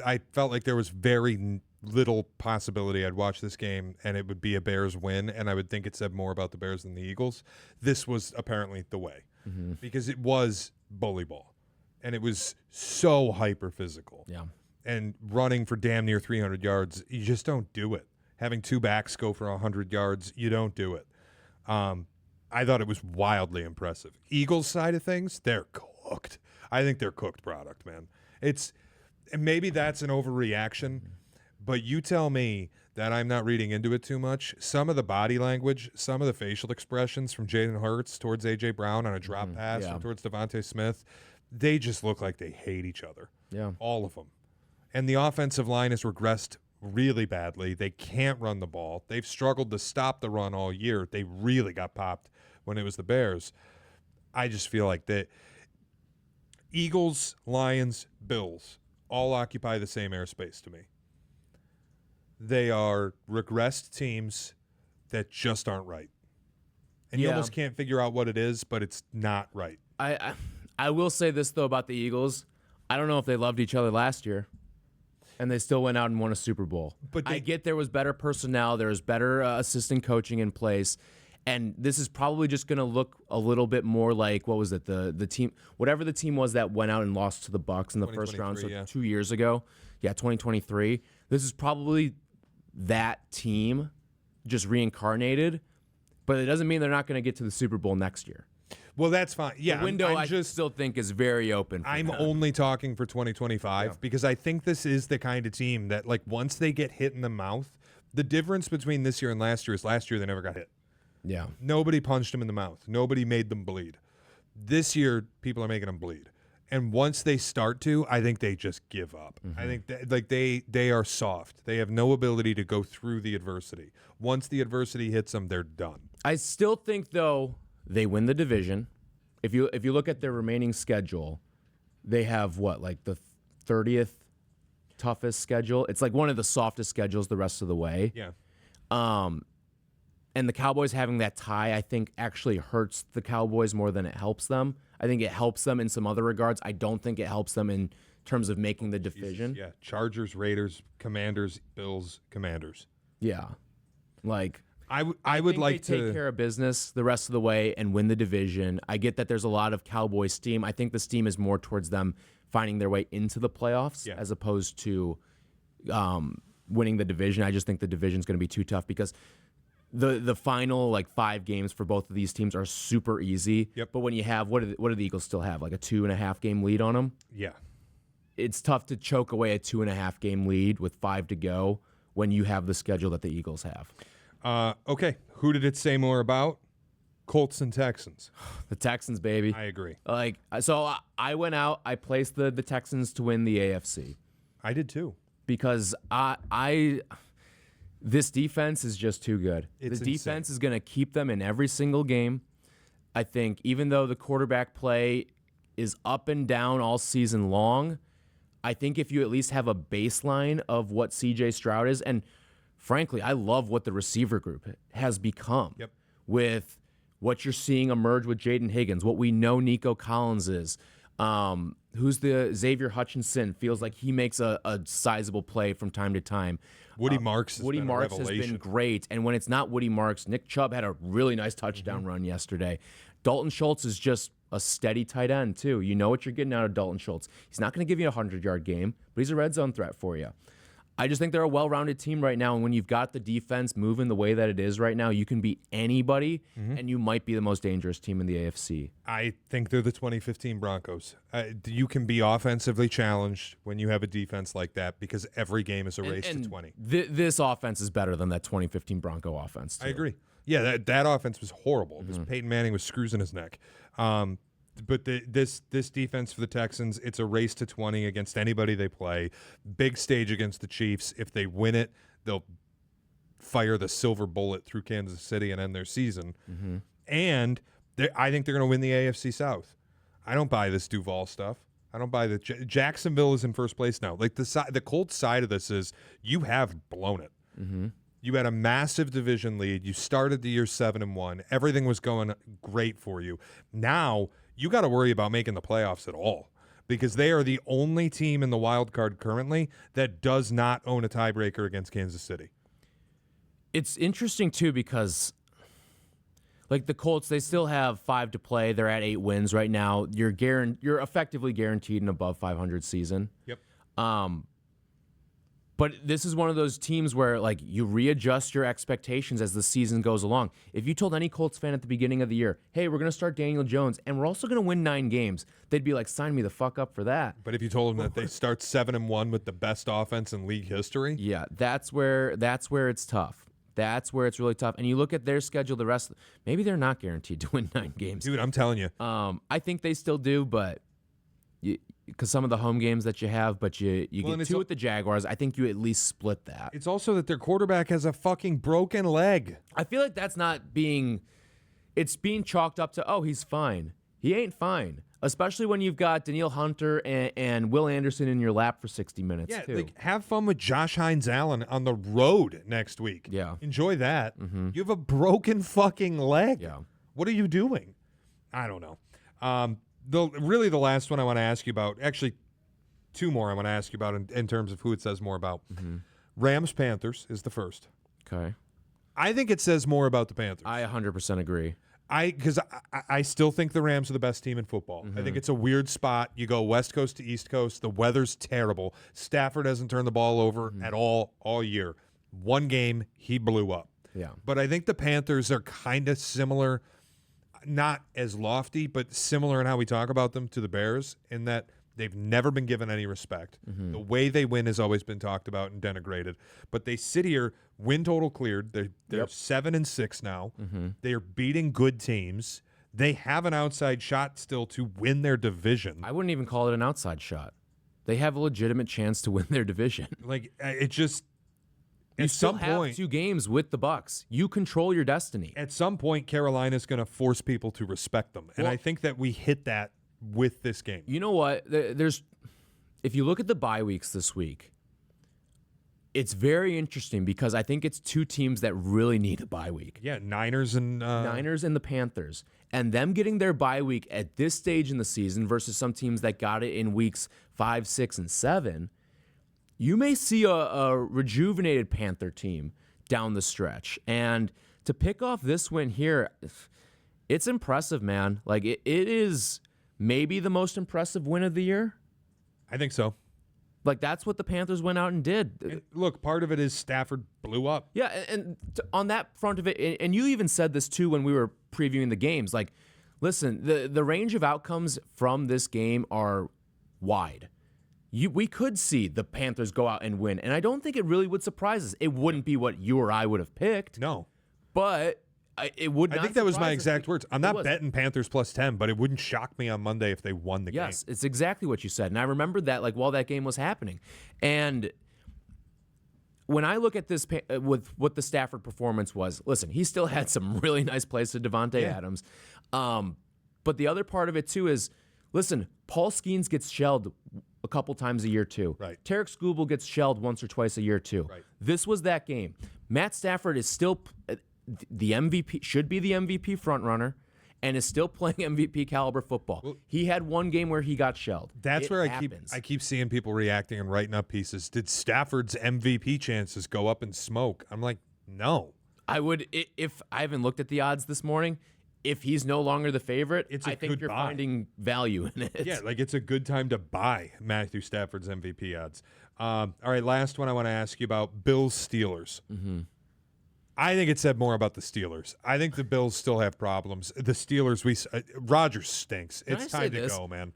I felt like there was very little possibility I'd watch this game and it would be a Bears win, and I would think it said more about the Bears than the Eagles. This was apparently the way because it was bully ball. And it was so hyper physical. Yeah. And running for damn near 300 yards, you just don't do it. Having two backs go for 100 yards, you don't do it. I thought it was wildly impressive. Eagles side of things, they're cooked. I think they're cooked product, man. And maybe that's an overreaction, but you tell me that I'm not reading into it too much. Some of the body language, some of the facial expressions from Jalen Hurts towards A.J. Brown on a drop pass or towards Devontae Smith, they just look like they hate each other. Yeah. All of them. And the offensive line has regressed really badly. They can't run the ball. They've struggled to stop the run all year. They really got popped when it was the Bears. I just feel like the Eagles, Lions, Bills all occupy the same airspace to me. They are regressed teams that just aren't right. And you almost can't figure out what it is, but it's not right. I will say this, though, about the Eagles. I don't know if they loved each other last year, and they still went out and won a Super Bowl. But I get there was better personnel, there was better assistant coaching in place, and this is probably just going to look a little bit more like, what was it, the team, whatever the team was that went out and lost to the Bucs in the first round, so 2 years ago. Yeah, 2023. This is probably that team just reincarnated, but it doesn't mean they're not going to get to the Super Bowl next year. Well, that's fine. Yeah, the window I still think is very open. I'm only talking for 2025 because I think this is the kind of team that, like, once they get hit in the mouth, the difference between this year and last year is last year they never got hit. Yeah. Nobody punched them in the mouth. Nobody made them bleed. This year, people are making them bleed. And once they start to, I think they just give up. I think they are soft. They have no ability to go through the adversity. Once the adversity hits them, they're done. I still think, though, they win the division. If you look at their remaining schedule, they have like the 30th toughest schedule. It's like one of the softest schedules the rest of the way. Yeah. And the Cowboys having that tie, I think, actually hurts the Cowboys more than it helps them. I think it helps them in some other regards. I don't think it helps them in terms of making the division. Yeah. Chargers, Raiders, Commanders, Bills, Commanders. Yeah. Like, I would like to take care of business the rest of the way and win the division. I get that there's a lot of Cowboy steam. I think the steam is more towards them finding their way into the playoffs as opposed to winning the division. I just think the division's going to be too tough because the final 5 games for both of these teams are super easy. Yep. But when you have what do the Eagles still have, like a 2.5 game lead on them? Yeah. It's tough to choke away a 2.5 game lead with 5 to go when you have the schedule that the Eagles have. Okay, who did it say more about? Colts and Texans. The Texans, baby. I agree. So I went out. I placed the Texans to win the AFC. I did too. Because this defense is just too good. The defense is going to keep them in every single game. I think even though the quarterback play is up and down all season long, I think if you at least have a baseline of what C.J. Stroud is, and frankly, I love what the receiver group has become with what you're seeing emerge with Jaden Higgins, what we know Nico Collins is, who's the Xavier Hutchinson, feels like he makes a sizable play from time to time. Woody Marks has been great, and when it's not Woody Marks, Nick Chubb had a really nice touchdown run yesterday. Dalton Schultz is just a steady tight end, too. You know what you're getting out of Dalton Schultz. He's not going to give you a 100-yard game, but he's a red zone threat for you. I just think they're a well-rounded team right now, and when you've got the defense moving the way that it is right now, you can beat anybody, and you might be the most dangerous team in the AFC. I think they're the 2015 Broncos. You can be offensively challenged when you have a defense like that because every game is a race to 20. This offense is better than that 2015 Bronco offense, too. I agree. Yeah, that offense was horrible because Peyton Manning was screws in his neck. But this defense for the Texans, it's a race to 20 against anybody they play. Big stage against the Chiefs. If they win it, they'll fire the silver bullet through Kansas City and end their season. And I think they're going to win the AFC South. I don't buy this Duval stuff. I don't buy the Jacksonville is in first place now. Like the Colts side of this is you have blown it. You had a massive division lead. You started the year 7-1. Everything was going great for you. Now you got to worry about making the playoffs at all because they are the only team in the wild card currently that does not own a tiebreaker against Kansas City. It's interesting, too, because like the Colts, they still have 5 to play. They're at 8 wins right now. You're effectively guaranteed an above 500 season. Yep. But this is one of those teams where, like, you readjust your expectations as the season goes along. If you told any Colts fan at the beginning of the year, hey, we're going to start Daniel Jones, and we're also going to win 9 games, they'd be like, sign me the fuck up for that. But if you told them that they start 7-1 with the best offense in league history? Yeah, that's where it's tough. That's where it's really tough. And you look at their schedule, maybe they're not guaranteed to win 9 games. Dude, I'm telling you. I think they still do, but because some of the home games that you have, but you get 2 with the Jaguars, I think you at least split that. It's also that their quarterback has a fucking broken leg. I feel like that's not being chalked up to, oh, he's fine. He ain't fine. Especially when you've got Danielle Hunter and Will Anderson in your lap for 60 minutes, too. Like, have fun with Josh Hines-Allen on the road next week. Yeah. Enjoy that. You have a broken fucking leg. Yeah. What are you doing? I don't know. The last one I want to ask you about, actually 2 more I want to ask you about in terms of who it says more about. Rams-Panthers is the first. Okay. I think it says more about the Panthers. I 100% agree. Because I still think the Rams are the best team in football. I think it's a weird spot. You go West Coast to East Coast. The weather's terrible. Stafford hasn't turned the ball over at all year. One game, he blew up. Yeah. But I think the Panthers are kind of similar, not as lofty, but similar in how we talk about them to the Bears in that they've never been given any respect. The way they win has always been talked about and denigrated. But they sit here, win total cleared. They're 7-6 now. They are beating good teams. They have an outside shot still to win their division. I wouldn't even call it an outside shot. They have a legitimate chance to win their division. Like, it just... You still have 2 games with the Bucs. You control your destiny. At some point, Carolina's going to force people to respect them. And I think that we hit that with this game. You know what? If you look at the bye weeks this week, it's very interesting because I think it's 2 teams that really need a bye week. Yeah, Niners and the Panthers. And them getting their bye week at this stage in the season versus some teams that got it in weeks 5, 6, and 7, you may see a rejuvenated Panther team down the stretch. And to pick off this win here, it's impressive, man. Like, it is maybe the most impressive win of the year. I think so. Like, that's what the Panthers went out and did. Look, part of it is Stafford blew up. Yeah, and on that front of it, and you even said this too when we were previewing the games, like, listen, the range of outcomes from this game are wide. We could see the Panthers go out and win, and I don't think it really would surprise us. It wouldn't be what you or I would have picked. No. But it would not. I think that was my exact words. I'm not betting Panthers plus 10, but it wouldn't shock me on Monday if they won the game. Yes, it's exactly what you said. And I remembered that like while that game was happening. And when I look at this with what the Stafford performance was, listen, he still had some really nice plays to Devontae Adams. But the other part of it too is, listen, Paul Skeens gets shelled a couple times a year too. Right. Tarek Skubal gets shelled once or twice a year too. Right. This was that game. Matt Stafford is still the MVP, should be the MVP frontrunner, and is still playing MVP caliber football. Well, he had one game where he got shelled. That's where I keep seeing people reacting and writing up pieces. Did Stafford's MVP chances go up in smoke? I'm like, no. I would, if I haven't looked at the odds this morning, if he's no longer the favorite, I think you're finding value in it. Yeah, like it's a good time to buy Matthew Stafford's MVP odds. All right, last one I want to ask you about, Bills-Steelers. Mm-hmm. I think it said more about the Steelers. I think the Bills still have problems. The Steelers, Rodgers stinks. It's time to go, man.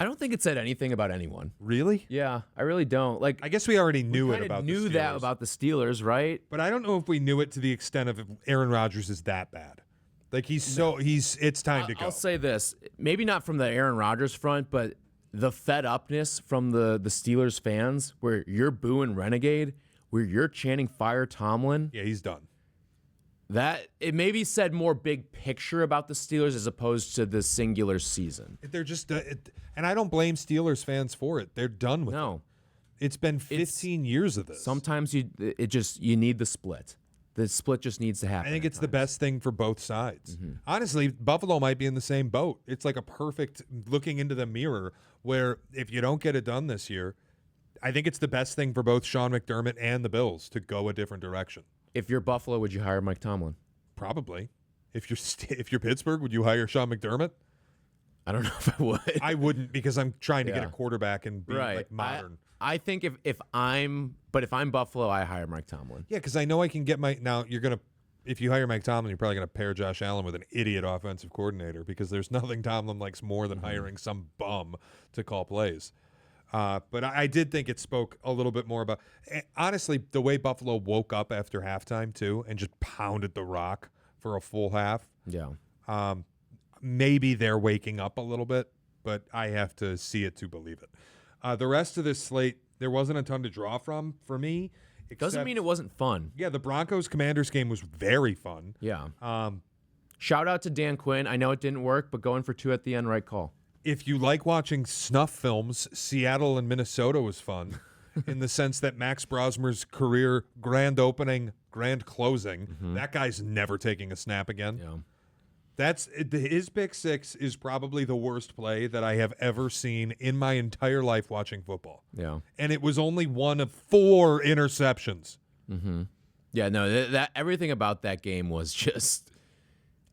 I don't think it said anything about anyone. Really? Yeah, I really don't. Like, I guess we already knew it about the Steelers. Knew that about the Steelers, right? But I don't know if we knew it to the extent of Aaron Rodgers is that bad. Like it's time to go. I'll say this, maybe not from the Aaron Rodgers front, but the fed upness from the Steelers fans, where you're booing Renegade, where you're chanting "Fire Tomlin." Yeah, he's done. That it maybe said more big picture about the Steelers as opposed to the singular season. They're just, and I don't blame Steelers fans for it. They're done with it. It's been 15 years of this. Sometimes you need the split. The split just needs to happen. I think it's the best thing for both sides. Mm-hmm. Honestly, Buffalo might be in the same boat. It's like a perfect looking into the mirror where if you don't get it done this year, I think it's the best thing for both Sean McDermott and the Bills to go a different direction. If you're Buffalo, would you hire Mike Tomlin? Probably. If you're Pittsburgh, would you hire Sean McDermott? I don't know if I would. I wouldn't, because I'm trying to get a quarterback and be like modern. I think if I'm Buffalo, I hire Mike Tomlin. Yeah, because I know I can get if you hire Mike Tomlin, you're probably gonna pair Josh Allen with an idiot offensive coordinator, because there's nothing Tomlin likes more than hiring some bum to call plays. But I did think it spoke a little bit more about, honestly, the way Buffalo woke up after halftime, too, and just pounded the rock for a full half. Yeah. Maybe they're waking up a little bit, but I have to see it to believe it. The rest of this slate, there wasn't a ton to draw from for me. Doesn't mean it wasn't fun. Yeah, the Broncos-Commanders game was very fun. Yeah. Shout out to Dan Quinn. I know it didn't work, but going for 2 at the end, right call. If you like watching snuff films, Seattle and Minnesota was fun in the sense that Max Brosmer's career grand opening, grand closing, that guy's never taking a snap again. Yeah. His pick six is probably the worst play that I have ever seen in my entire life watching football. Yeah. And it was only one of 4 interceptions. Mm-hmm. Yeah, no, that everything about that game was just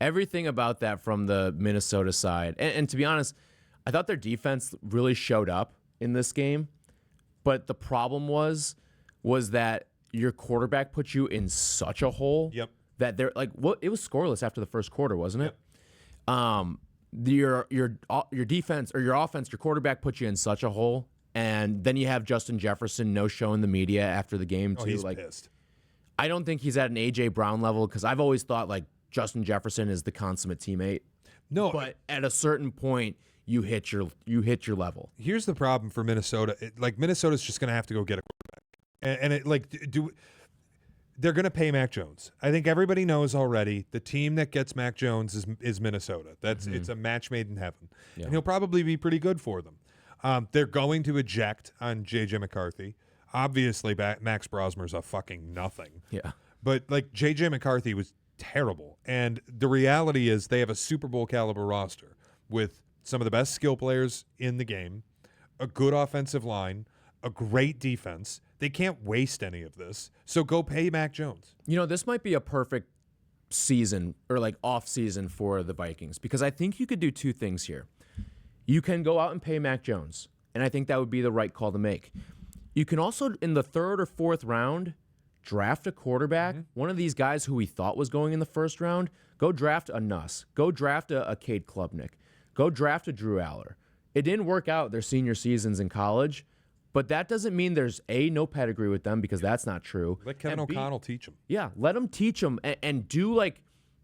everything about that from the Minnesota side. And to be honest, I thought their defense really showed up in this game, but the problem was that your quarterback put you in such a hole. Yep. That they're like, what? It was scoreless after the first quarter, wasn't it? Yep. Your defense or your offense, your quarterback put you in such a hole, and then you have Justin Jefferson no show in the media after the game too. He's pissed. I don't think he's at an AJ Brown level, because I've always thought like Justin Jefferson is the consummate teammate. No, but at a certain point, you hit your level. Here's the problem for Minnesota. Minnesota's just going to have to go get a quarterback. They're going to pay Mac Jones. I think everybody knows already the team that gets Mac Jones is Minnesota. It's a match made in heaven. Yeah. And he'll probably be pretty good for them. They're going to eject on J.J. McCarthy. Obviously, Max Brosmer's a fucking nothing. Yeah. But J.J. McCarthy was terrible. And the reality is they have a Super Bowl caliber roster with some of the best skill players in the game, a good offensive line, a great defense. They can't waste any of this. So go pay Mac Jones. This might be a perfect season or off season for the Vikings, because I think you could do 2 things here. You can go out and pay Mac Jones, and I think that would be the right call to make. You can also, in the 3rd or 4th round, draft a quarterback, one of these guys who we thought was going in the 1st round. Go draft a Nuss. Go draft a Cade Klubnik. Go draft a Drew Aller. It didn't work out their senior seasons in college, but that doesn't mean there's no pedigree with them, because that's not true. Let Kevin O'Connell teach them. Yeah, let them teach them and do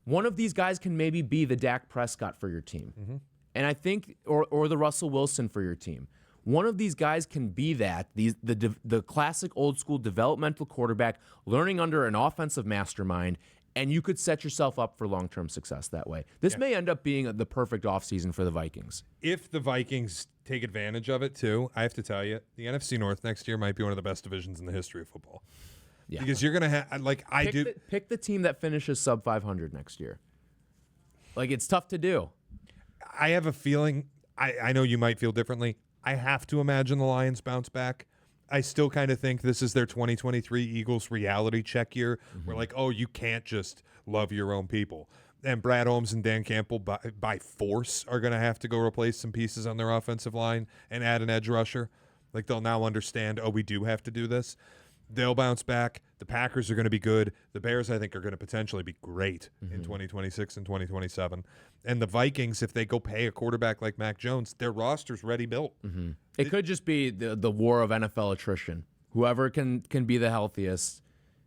one of these guys can maybe be the Dak Prescott for your team. And I think, or the Russell Wilson for your team. One of these guys can be that, the classic old school developmental quarterback learning under an offensive mastermind, and you could set yourself up for long-term success that way. This may end up being the perfect offseason for the Vikings. If the Vikings take advantage of it, too, I have to tell you, the NFC North next year might be one of the best divisions in the history of football. Yeah. Because you're going to have, pick the team that finishes sub 500 next year. It's tough to do. I have a feeling, I know you might feel differently. I have to imagine the Lions bounce back. I still kind of think this is their 2023 Eagles reality check year. Where you can't just love your own people. And Brad Holmes and Dan Campbell by force are going to have to go replace some pieces on their offensive line and add an edge rusher. Like they'll now understand, oh, we do have to do this. They'll bounce back. The Packers are going to be good. The Bears, I think, are going to potentially be great in 2026 and 2027. And the Vikings, if they go pay a quarterback like Mac Jones, their roster's ready built. It could just be the war of NFL attrition. Whoever can be the healthiest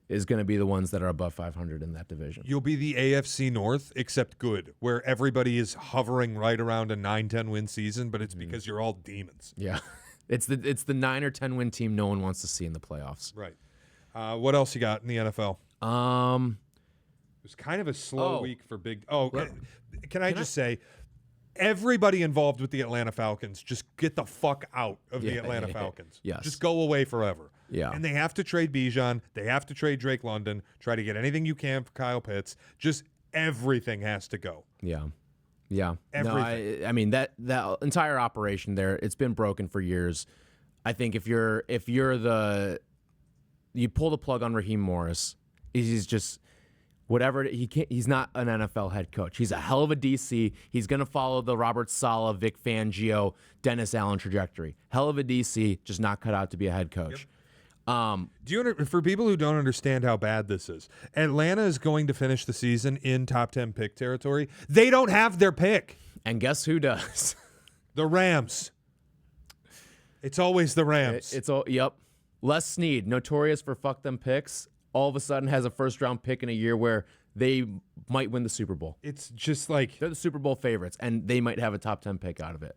is going to be the ones that are above 500 in that division. You'll be the AFC North, except good, where everybody is hovering right around a 9-10 win season, but it's because you're all demons. Yeah. It's the 9 or 10 win team no one wants to see in the playoffs. Right. What else you got in the NFL? It was kind of a slow week for big. Can I just say, everybody involved with the Atlanta Falcons, just get the fuck out of the Atlanta Falcons. Yes. Just go away forever. Yeah. And they have to trade Bijan. They have to trade Drake London. Try to get anything you can for Kyle Pitts. Just everything has to go. Yeah. Yeah. Everything. No, I mean that entire operation there, it's been broken for years. I think if you pull the plug on Raheem Morris, he's just whatever he's not an NFL head coach. He's a hell of a DC. He's going to follow the Robert Saleh, Vic Fangio, Dennis Allen trajectory. Hell of a DC, just not cut out to be a head coach. Yep. For people who don't understand how bad this is, Atlanta is going to finish the season in top 10 pick territory. They don't have their pick. And guess who does? The Rams. It's always the Rams. Yep. Les Snead, notorious for fuck them picks, all of a sudden has a first-round pick in a year where they might win the Super Bowl. It's just like they're the Super Bowl favorites, and they might have a top 10 pick out of it.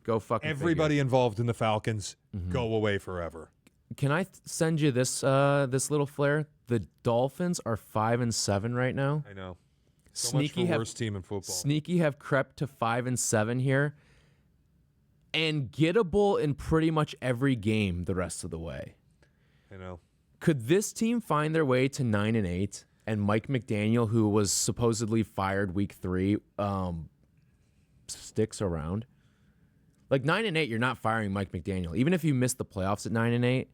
Go fucking everybody figure. Involved in the Falcons, go away forever. Can I send you this this little flare? The Dolphins are 5-7 right now. I know. Sneaky much for worst team in football. Sneaky have crept to 5-7 here, and gettable in pretty much every game the rest of the way. I know. Could this team find their way to 9-8, and Mike McDaniel, who was supposedly fired week 3, sticks around? Like 9-8, you're not firing Mike McDaniel, even if you miss the playoffs at 9-8.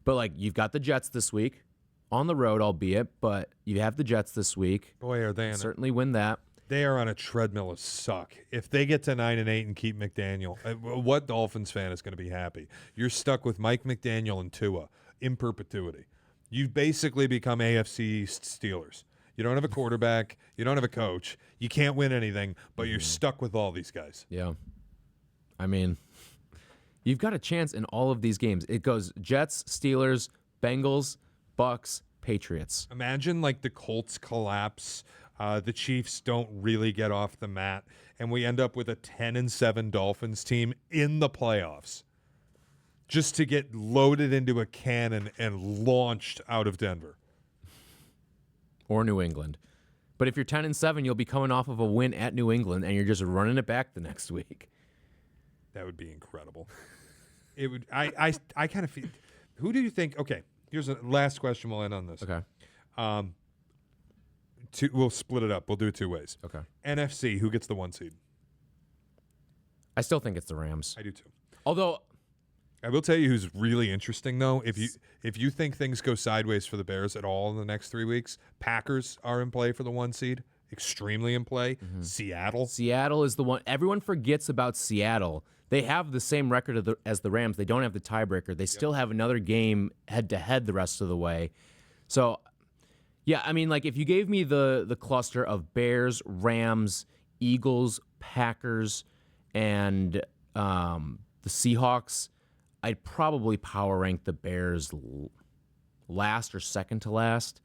But like you've got the Jets this week, on the road, albeit, but you have the Jets this week. Boy, are they certainly win that. They are on a treadmill of suck. If they get to 9-8 and keep McDaniel, what Dolphins fan is going to be happy? You're stuck with Mike McDaniel and Tua in perpetuity. You've basically become AFC East Steelers. You don't have a quarterback. You don't have a coach. You can't win anything, but you're stuck with all these guys. Yeah. I mean, you've got a chance in all of these games. It goes Jets, Steelers, Bengals, Bucks, Patriots. Imagine like the Colts collapse. The Chiefs don't really get off the mat, and we end up with a 10-7 Dolphins team in the playoffs just to get loaded into a cannon and launched out of Denver. Or New England. But if you're 10-7, you'll be coming off of a win at New England, and you're just running it back the next week. That would be incredible. It would. I kind of feel. Who do you think? Okay, here's a last question. We'll end on this. Okay. We'll split it up. We'll do it 2 ways. Okay. NFC. Who gets the 1 seed? I still think it's the Rams. I do too. Although I will tell you who's really interesting though. If you think things go sideways for the Bears at all in the next 3 weeks, Packers are in play for the 1 seed. Extremely in play. Seattle. Seattle is the one. Everyone forgets about Seattle. They have the same record as the Rams. They don't have the tiebreaker. They still have another game head-to-head the rest of the way. So, yeah, I mean, like if you gave me the cluster of Bears, Rams, Eagles, Packers, and the Seahawks, I'd probably power rank the Bears last or second to last.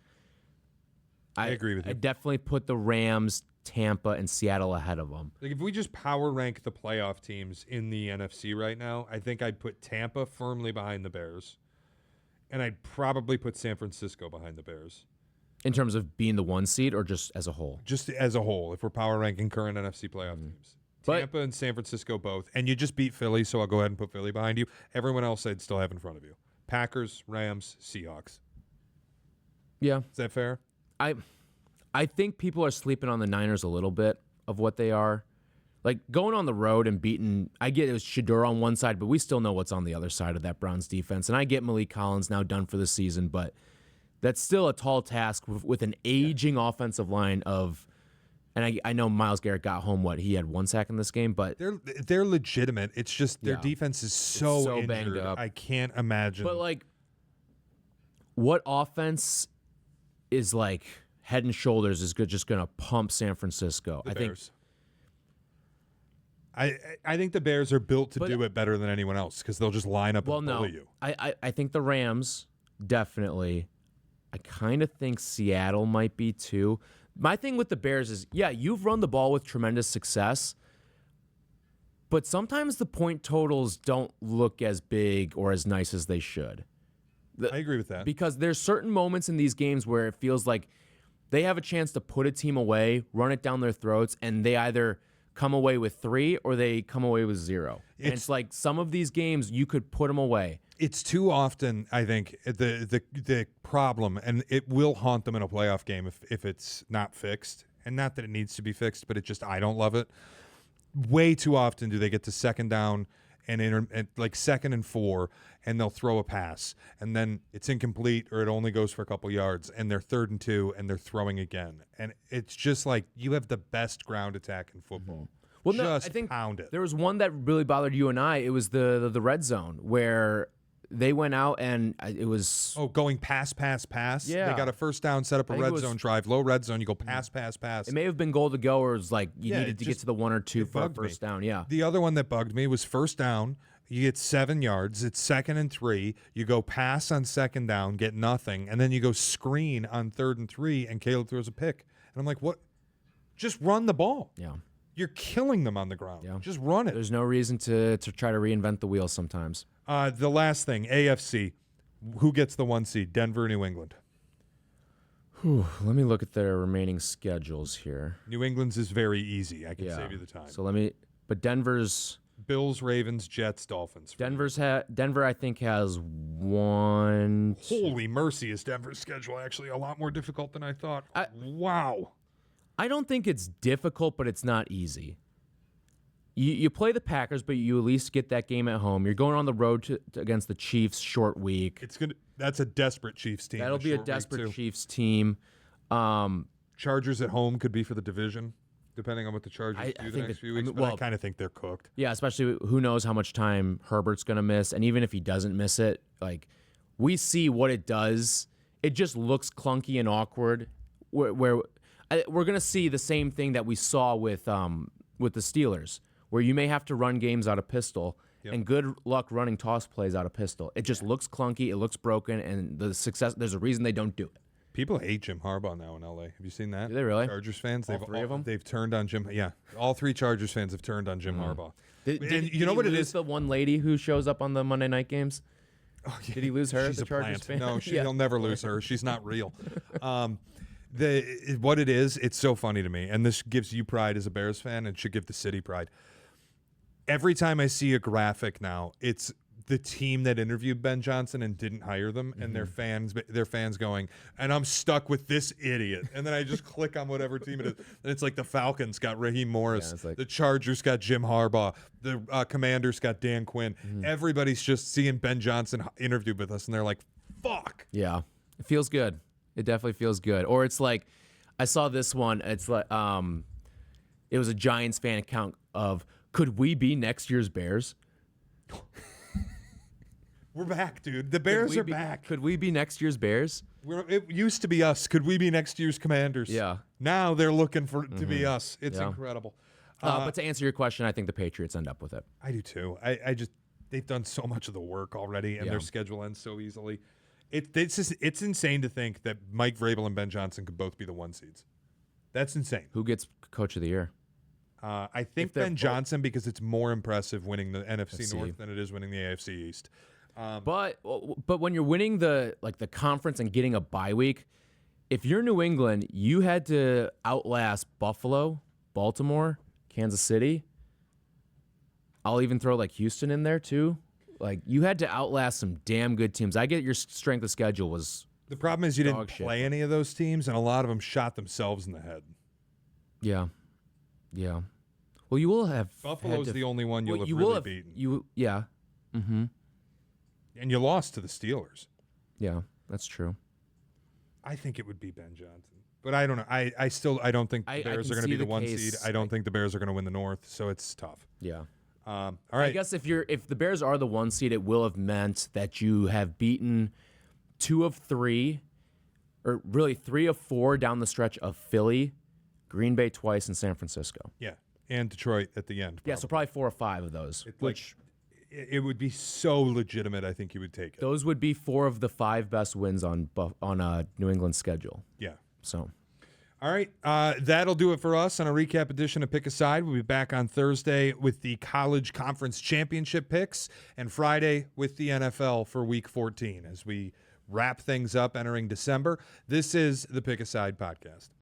I agree with you. I definitely put the Rams, Tampa, and Seattle ahead of them. Like if we just power rank the playoff teams in the NFC right now, I think I'd put Tampa firmly behind the Bears, and I'd probably put San Francisco behind the Bears. In terms of being the 1 seed or just as a whole? Just as a whole, if we're power ranking current NFC playoff teams. Tampa and San Francisco both. And you just beat Philly, so I'll go ahead and put Philly behind you. Everyone else I'd still have in front of you. Packers, Rams, Seahawks. Yeah. Is that fair? I think people are sleeping on the Niners a little bit of what they are. Like going on the road and beating, I get it was Shedeur on one side, but we still know what's on the other side of that Browns defense. And I get Malik Collins now done for the season, but that's still a tall task with an aging offensive line of And I know Myles Garrett got home. He had 1 sack in this game, but they're legitimate. It's just their defense is so injured. Banged up. I can't imagine. But like, what offense is like head and shoulders is just going to pump San Francisco? I think the Bears are built to do it better than anyone else because they'll just line up and bully you. I think the Rams definitely. I kind of think Seattle might be too. My thing with the Bears is, you've run the ball with tremendous success, but sometimes the point totals don't look as big or as nice as they should. I agree with that. Because there's certain moments in these games where it feels like they have a chance to put a team away, run it down their throats, and they either come away with 3 or they come away with 0. And it's like some of these games you could put them away. It's too often, I think, the problem, and it will haunt them in a playoff game if it's not fixed. And not that it needs to be fixed, but I don't love it. Way too often do they get to second down and like 2nd and 4, and they'll throw a pass, and then it's incomplete or it only goes for a couple yards, and they're 3rd and 2, and they're throwing again. And it's just like you have the best ground attack in football. Well, no, I think there was one that really bothered you and I. It was the red zone where they went out and it was going pass. Yeah, they got a first down, set up a red zone drive, low red zone. You go pass. It may have been goal to go, or it was like you needed to get to the 1 or 2 for a first down. Yeah. The other one that bugged me was first down. You get 7 yards. It's 2nd and 3. You go pass on 2nd down, get nothing, and then you go screen on 3rd and 3, and Caleb throws a pick. And I'm like, what? Just run the ball. Yeah. You're killing them on the ground. Yeah. Just run it. There's no reason to try to reinvent the wheel sometimes. The last thing, AFC. Who gets the 1 seed? Denver or New England? Let me look at their remaining schedules here. New England's is very easy. I can save you the time. So but Denver's... Bills, Ravens, Jets, Dolphins. Denver, I think, has 1... Holy mercy, is Denver's schedule actually a lot more difficult than I thought? Wow. I don't think it's difficult, but it's not easy. You play the Packers, but you at least get that game at home. You're going on the road against the Chiefs, short week. That's a desperate Chiefs team. That'll be a desperate Chiefs team. Chargers at home could be for the division, depending on what the Chargers do the next few weeks. But I kind of think they're cooked. Yeah, especially who knows how much time Herbert's going to miss. And even if he doesn't miss it, like we see what it does. It just looks clunky and awkward. Where we're going to see the same thing that we saw with the Steelers, where you may have to run games out of pistol, and good luck running toss plays out of pistol. It just looks clunky, it looks broken, and there's a reason they don't do it. People hate Jim Harbaugh now in LA. Have you seen that? Do they really? Chargers fans, all 3 of them? They've turned on Jim. Yeah, all 3 Chargers fans have turned on Jim Harbaugh. Did you know what it is? The one lady who shows up on the Monday night games. Oh, yeah. Did he lose her? She's the a Chargers plant. fan? No, he'll never lose her. She's not real. What it is, it's so funny to me, and this gives you pride as a Bears fan, and should give the city pride. Every time I see a graphic now, it's the team that interviewed Ben Johnson and didn't hire them, and their fans going, and I'm stuck with this idiot. And then I just click on whatever team it is, and it's like the Falcons got Raheem Morris, the Chargers got Jim Harbaugh, the Commanders got Dan Quinn. Everybody's just seeing Ben Johnson interviewed with us, and they're like, fuck. Yeah, it feels good. It definitely feels good. Or it's like, I saw this one. It's like, it was a Giants fan account of, could we be next year's Bears? We're back, dude. The Bears are back. Could we be next year's Bears? It used to be us. Could we be next year's Commanders? Yeah. Now they're looking to be us. It's incredible. But to answer your question, I think the Patriots end up with it. I do too. They've done so much of the work already, and their schedule ends so easily. It's insane to think that Mike Vrabel and Ben Johnson could both be the 1 seeds. That's insane. Who gets Coach of the Year? I think Ben Johnson, because it's more impressive winning the NFC North than it is winning the AFC East. But when you're winning the conference and getting a bye week, if you're New England, you had to outlast Buffalo, Baltimore, Kansas City. I'll even throw like Houston in there too. Like you had to outlast some damn good teams. I get your strength of schedule was. The problem is you didn't play any of those teams, and a lot of them shot themselves in the head. Yeah. Yeah. Well, you will have Buffalo's the only one you'll have really beaten. Yeah. Mm-hmm. And you lost to the Steelers. Yeah, that's true. I think it would be Ben Johnson. But I don't know. I don't think the Bears are going to be the one seed. I don't think the Bears are going to win the North, so it's tough. Yeah. All right. I guess if the Bears are the one seed, it will have meant that you have beaten 2 of 3, or really 3 of 4 down the stretch of Philly, Green Bay twice, and San Francisco. Yeah, and Detroit at the end. Yeah, so probably 4 or 5 of those. It would be so legitimate. I think you would take it. Those would be 4 of the 5 best wins on New England's schedule. Yeah. So. All right, that'll do it for us on a recap edition of Pick a Side. We'll be back on Thursday with the College Conference Championship picks and Friday with the NFL for Week 14 as we wrap things up entering December. This is the Pick a Side podcast.